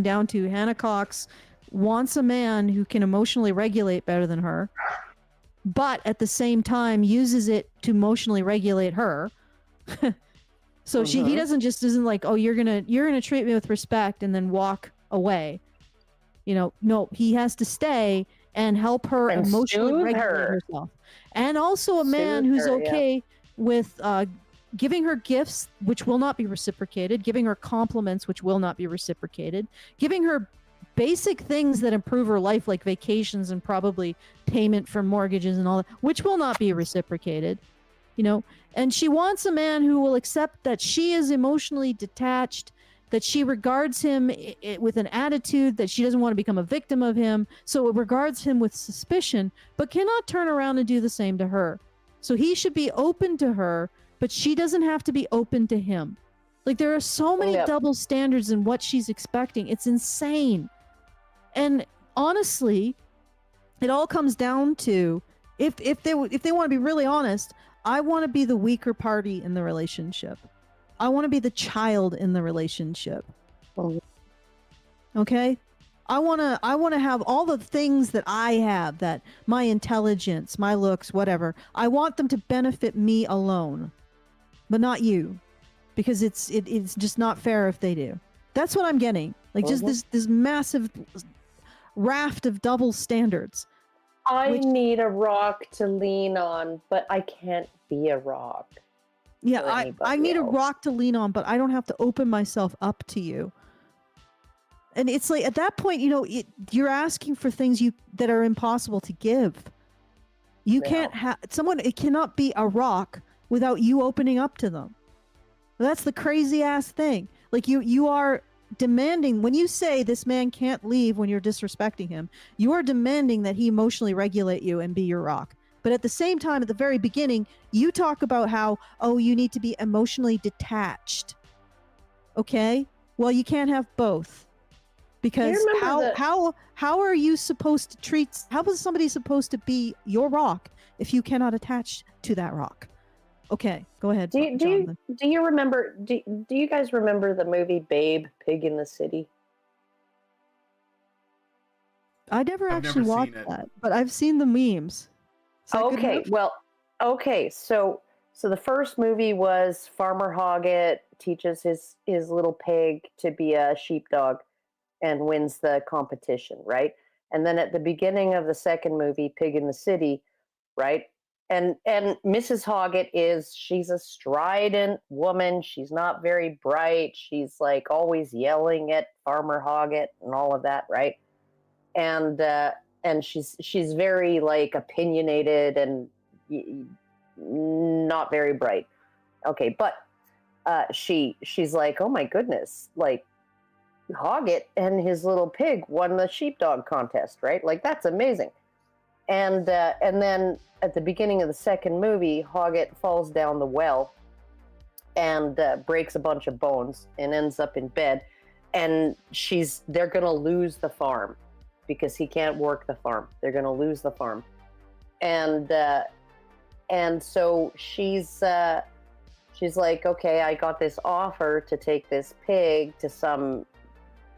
down to Hannah Cox wants a man who can emotionally regulate better than her, but at the same time uses it to emotionally regulate her. So he isn't like, oh, you're gonna treat me with respect and then walk away. You know, no, he has to stay and help her and emotionally regulate herself. And also a man who's okay with giving her gifts, which will not be reciprocated, giving her compliments, which will not be reciprocated, giving her basic things that improve her life, like vacations and probably payment for mortgages and all that, which will not be reciprocated. You know, and she wants a man who will accept that she is emotionally detached, that she regards him with an attitude that she doesn't want to become a victim of him, so it regards him with suspicion, but cannot turn around and do the same to her. So he should be open to her, but she doesn't have to be open to him. Like, there are so many double standards in what she's expecting. It's insane. And honestly, it all comes down to, if they want to be really honest, I want to be the weaker party in the relationship. I want to be the child in the relationship. Okay? I want to have all the things that I have, that my intelligence, my looks, whatever. I want them to benefit me alone, but not you, because it's just not fair if they do. That's what I'm getting. Like, just this massive raft of double standards. I need a rock to lean on, but I can't be a rock. Yeah, I need a rock to lean on, but I don't have to open myself up to you. And it's like, at that point, you know, you're asking for things that are impossible to give. You can't have someone. It cannot be a rock without you opening up to them. That's the crazy ass thing. Like, you are demanding, when you say this man can't leave when you're disrespecting him, you are demanding that he emotionally regulate you and be your rock. But at the same time, at the very beginning, you talk about how, oh, you need to be emotionally detached. Okay? Well, you can't have both. Because how are you supposed to how is somebody supposed to be your rock if you cannot attach to that rock? Okay, go ahead, Do you, do Jonathan. you do you remember? Do you guys remember the movie Babe, Pig in the City? I never I've actually never watched seen it. that, but I've seen the memes. Is that good Okay, enough? well, okay. So the first movie was Farmer Hoggett teaches his little pig to be a sheepdog and wins the competition, right? And then at the beginning of the second movie, Pig in the City, right? And Mrs. Hoggett she's a strident woman. She's not very bright. She's like always yelling at Farmer Hoggett and all of that, right? And she's very like opinionated and not very bright. Okay, but she's like, oh my goodness, like Hoggett and his little pig won the sheepdog contest, right? Like that's amazing. And then at the beginning of the second movie, Hoggett falls down the well and breaks a bunch of bones and ends up in bed. And they're gonna lose the farm because he can't work the farm. They're gonna lose the farm, and so she's like, okay, I got this offer to take this pig to some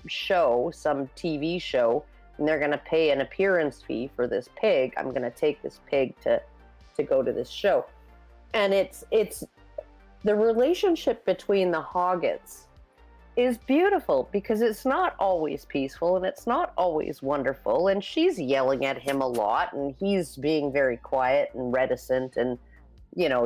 show, some TV show, and they're going to pay an appearance fee for this pig. I'm going to take this pig to go to this show. And it's the relationship between the Hoggetts is beautiful because it's not always peaceful and it's not always wonderful. And she's yelling at him a lot and he's being very quiet and reticent and,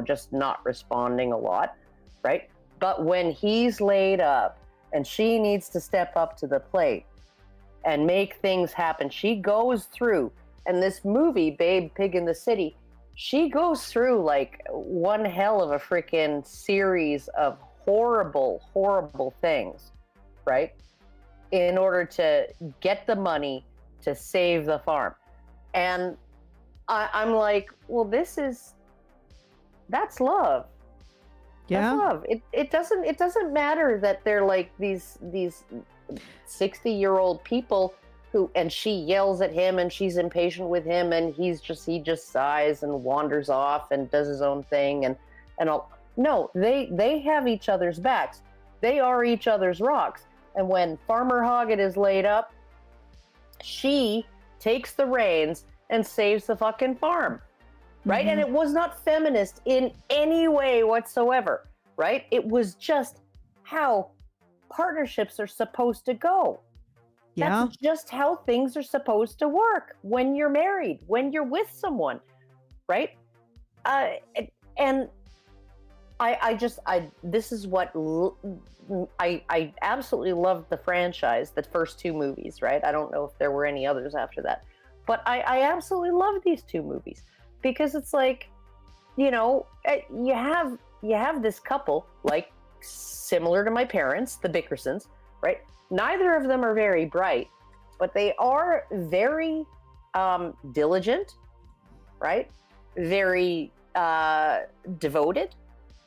just not responding a lot, right? But when he's laid up and she needs to step up to the plate and make things happen, she goes through. And this movie, Babe, Pig in the City, she goes through like one hell of a freaking series of horrible, horrible things, right? In order to get the money to save the farm. And I'm like, well, that's love. Yeah. That's love. It doesn't matter that they're like these 60-year-old people and she yells at him and she's impatient with him and he just sighs and wanders off and does his own thing and all. No, they have each other's backs. They are each other's rocks. And when Farmer Hoggett is laid up, she takes the reins and saves the fucking farm, right? Mm-hmm. And it was not feminist in any way whatsoever, right? It was just how partnerships are supposed to go. Yeah. That's just how things are supposed to work when you're married, when you're with someone, right? And this is what I absolutely loved the franchise, the first two movies, right? I don't know if there were any others after that, but I absolutely love these two movies because it's like, you have this couple, like similar to my parents, the Bickersons, right? Neither of them are very bright, but they are very diligent, right? Very devoted,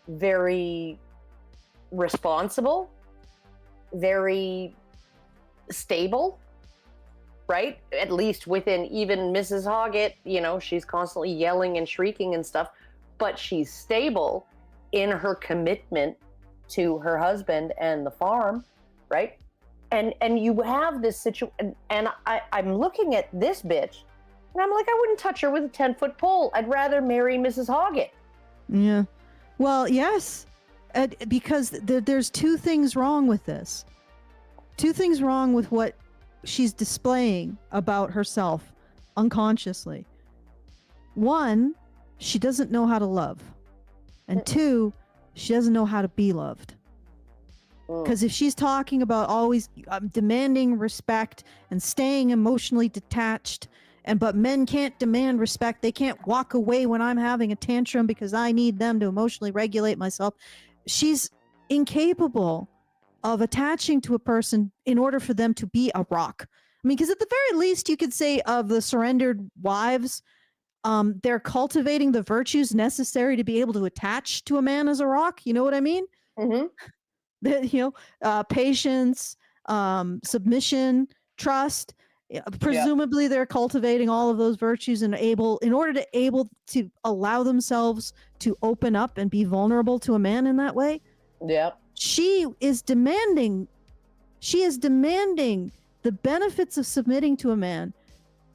very responsible, very stable, right? At least within even Mrs. Hoggett, she's constantly yelling and shrieking and stuff, but she's stable in her commitment to her husband and the farm, right? And you have this situation, and I'm looking at this bitch, and I'm like, I wouldn't touch her with a 10-foot pole. I'd rather marry Mrs. Hoggett. Yeah. Well, yes, because there's two things wrong with this. Two things wrong with what she's displaying about herself unconsciously. One, she doesn't know how to love. And two, she doesn't know how to be loved. Because if she's talking about always demanding respect and staying emotionally detached, but men can't demand respect, they can't walk away when I'm having a tantrum because I need them to emotionally regulate myself. She's incapable of attaching to a person in order for them to be a rock. I mean, because at the very least, you could say of the surrendered wives, they're cultivating the virtues necessary to be able to attach to a man as a rock. You know what I mean? Mm-hmm. Patience, submission, trust. Presumably they're cultivating all of those virtues and in order to allow themselves to open up and be vulnerable to a man in that way. Yep. She is demanding the benefits of submitting to a man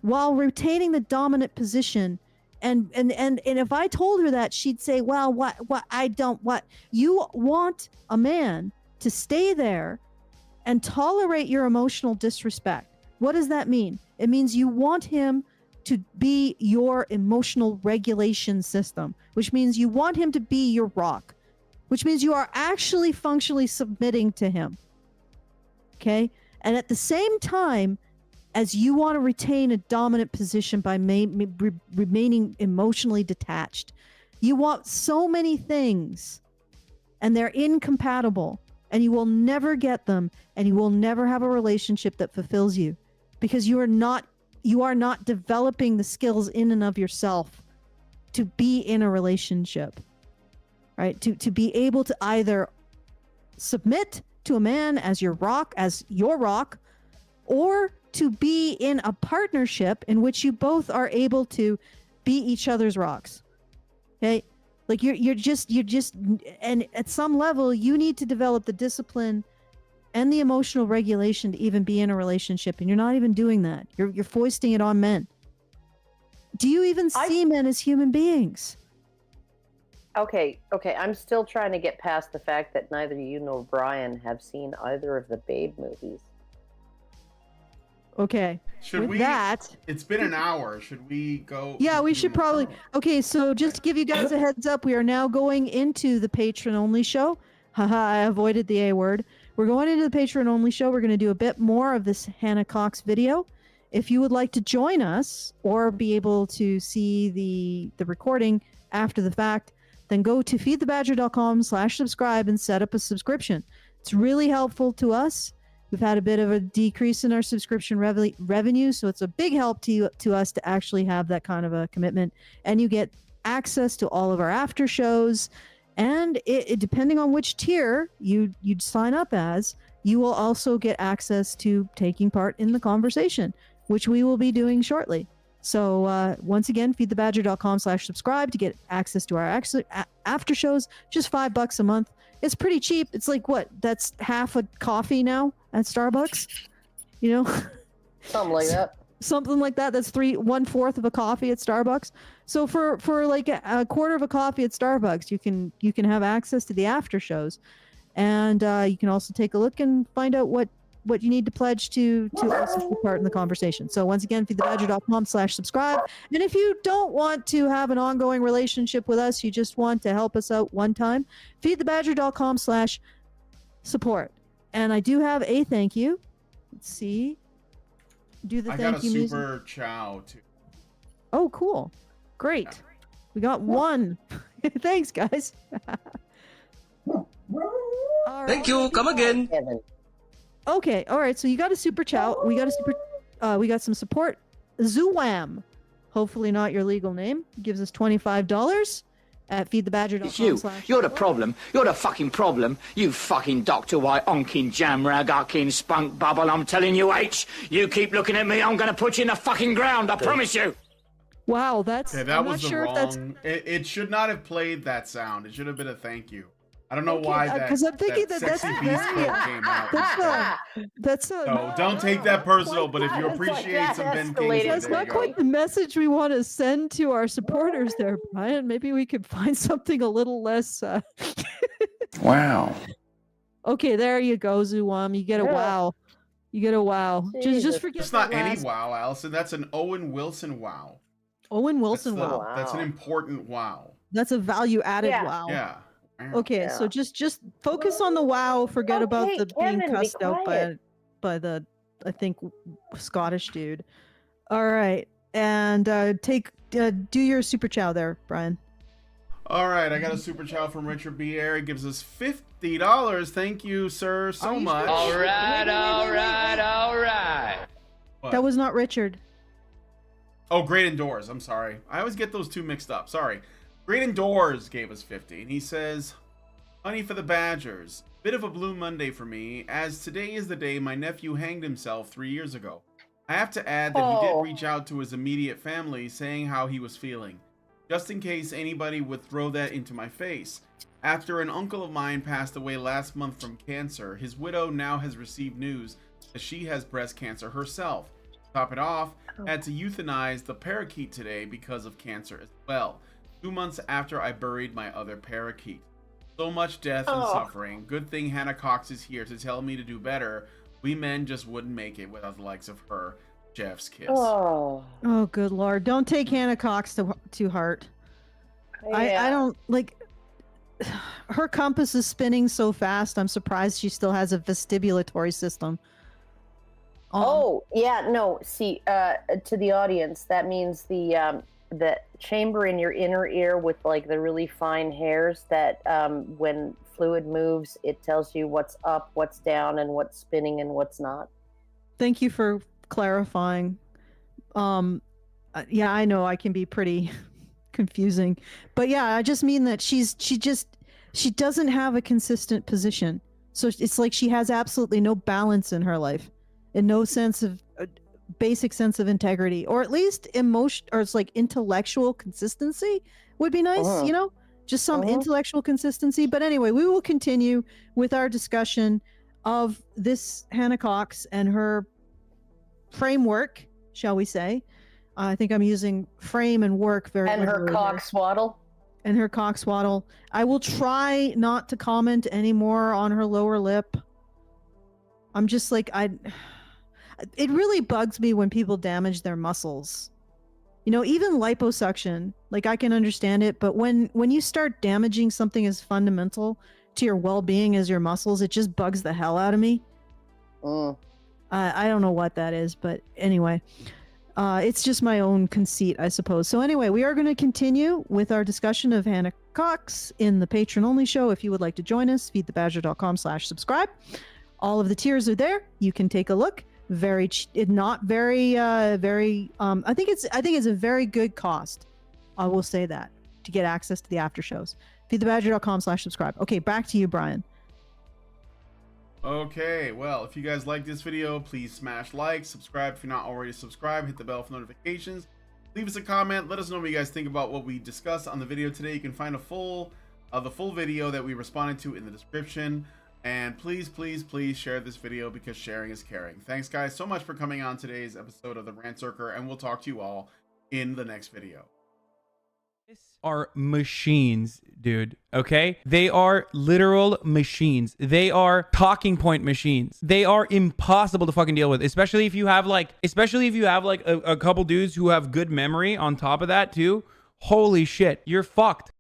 while retaining the dominant position. And if I told her that, she'd say, well, what you want a man to stay there and tolerate your emotional disrespect. What does that mean? It means you want him to be your emotional regulation system, which means you want him to be your rock, which means you are actually functionally submitting to him. Okay? And at the same time, as you want to retain a dominant position by remaining emotionally detached, you want so many things, and they're incompatible, and you will never get them, and you will never have a relationship that fulfills you, because you are not developing the skills in and of yourself to be in a relationship, right? To be able to either submit to a man as your rock, or to be in a partnership in which you both are able to be each other's rocks. Okay? Like you're just, and at some level you need to develop the discipline and the emotional regulation to even be in a relationship. And you're not even doing that. You're foisting it on men. Do you even see men as human beings? Okay. I'm still trying to get past the fact that neither you nor Brian have seen either of the Babe movies. Okay. It's been an hour. Should we go? Yeah, we should probably. Okay, so just to give you guys a heads up, we are now going into the patron only show. Haha, I avoided the A word. We're going into the patron only show. We're going to do a bit more of this Hannah Cox video. If you would like to join us or be able to see the recording after the fact, then go to feedthebadger.com/subscribe and set up a subscription. It's really helpful to us. We've had a bit of a decrease in our subscription revenue, so it's a big help to us to actually have that kind of a commitment. And you get access to all of our after shows, and it depending on which tier you'd sign up as, you will also get access to taking part in the conversation, which we will be doing shortly. So once again, feedthebadger.com/subscribe to get access to our after shows. Just $5 a month. It's pretty cheap. It's like what? That's half a coffee now at Starbucks. You know, something like that. Something like that. That's 1/4 of a coffee at Starbucks. So for like a quarter of a coffee at Starbucks, you can have access to the after shows, and you can also take a look and find out what you need to pledge to also take part in the conversation. So once again, feedthebadger.com/subscribe. And if you don't want to have an ongoing relationship with us, you just want to help us out one time, feedthebadger.com/support. And I do have a thank you. Let's see. Do the thank you music. I got a super chow too. Oh, cool. Great. We got one. Thanks, guys. Thank you. Come again. Okay, all right. So you got a super chat. We got some support. Zoowam, hopefully not your legal name, gives us $25 at feedthebadger.com. It's you. You're the problem. You're the fucking problem. You fucking Dr. White, onkin jamrag, ucking spunk bubble. I'm telling you, H. You keep looking at me, I'm gonna put you in the fucking ground. I promise you. Wow, that's. Okay, that was the wrong. It should not have played that sound. It should have been a thank you. I don't know why that. Because I'm thinking that's sexy beast came out. That's no, don't take that personal. But if you appreciate some Ben Kingsley, that's not quite the message we want to send to our supporters, there, Brian. Maybe we could find something a little less. Wow. Okay, there you go, Zoowam. You get a wow. You get a wow. Just forget. It's not any wow, Allison. That's an Owen Wilson wow. Owen Wilson wow. That's an important wow. That's a value-added wow. Yeah. Okay, so just focus on the wow. Forget about the being cussed out by the I think Scottish dude. All right, and do your super chow there, Brian. All right, I got a super chow from Richard B. Air. He gives us $50. Thank you, sir, so much. All right. What? That was not Richard. Oh, Great Indoors. I'm sorry. I always get those two mixed up. Sorry. Great Indoors gave us 50, and he says, "Honey for the Badgers. Bit of a blue Monday for me, as today is the day my nephew hanged himself 3 years ago. I have to add that he did reach out to his immediate family saying how he was feeling, just in case anybody would throw that into my face. After an uncle of mine passed away last month from cancer, his widow now has received news that she has breast cancer herself. To top it off, I had to euthanize the parakeet today because of cancer as well, 2 months after I buried my other parakeet. So much death and suffering. Good thing Hannah Cox is here to tell me to do better. We men just wouldn't make it without the likes of her. Jeff's kiss. Oh, good Lord. Don't take Hannah Cox to heart. Yeah. I don't, like, her compass is spinning so fast, I'm surprised she still has a vestibulatory system. Yeah, no, see, to the audience, that means the chamber in your inner ear with, like, the really fine hairs that when fluid moves, it tells you what's up, what's down, and what's spinning and what's not. Thank you for clarifying. Yeah, I know I can be pretty confusing, but yeah, I just mean that she doesn't have a consistent position. So it's like she has absolutely no balance in her life and no sense of basic sense of integrity, or at least emotion, or it's like intellectual consistency would be nice, you know, just some intellectual consistency. But anyway, we will continue with our discussion of this Hannah Cox and her framework, shall we say. I think I'm using frame and work very and her cockswaddle. And her cockswaddle. I will try not to comment anymore on her lower lip. I'm just like, it really bugs me when people damage their muscles. You know, even liposuction, like, I can understand it, but when you start damaging something as fundamental to your well-being as your muscles, it just bugs the hell out of me. I don't know what that is, but anyway, it's just my own conceit, I suppose. So anyway, we are going to continue with our discussion of Hannah Cox in the patron-only show. If you would like to join us, feedthebadger.com/subscribe. All of the tiers are there. You can take a look. I think it's a very good cost. I will say that, to get access to the after shows. feedthebadger.com/subscribe. Okay, back to you, Brian. Okay, well, if you guys like this video, please smash like, subscribe if you're not already subscribed, hit the bell for notifications, leave us a comment, let us know what you guys think about what we discussed on the video today. You can find the full video that we responded to in the description, and please share this video, because sharing is caring. Thanks guys so much for coming on today's episode of the Rantzerker, and we'll talk to you all in the next video. Are machines, dude. Okay, they are literal machines. They are talking point machines. They are impossible to fucking deal with, especially if you have like a couple dudes who have good memory on top of that too. Holy shit, you're fucked.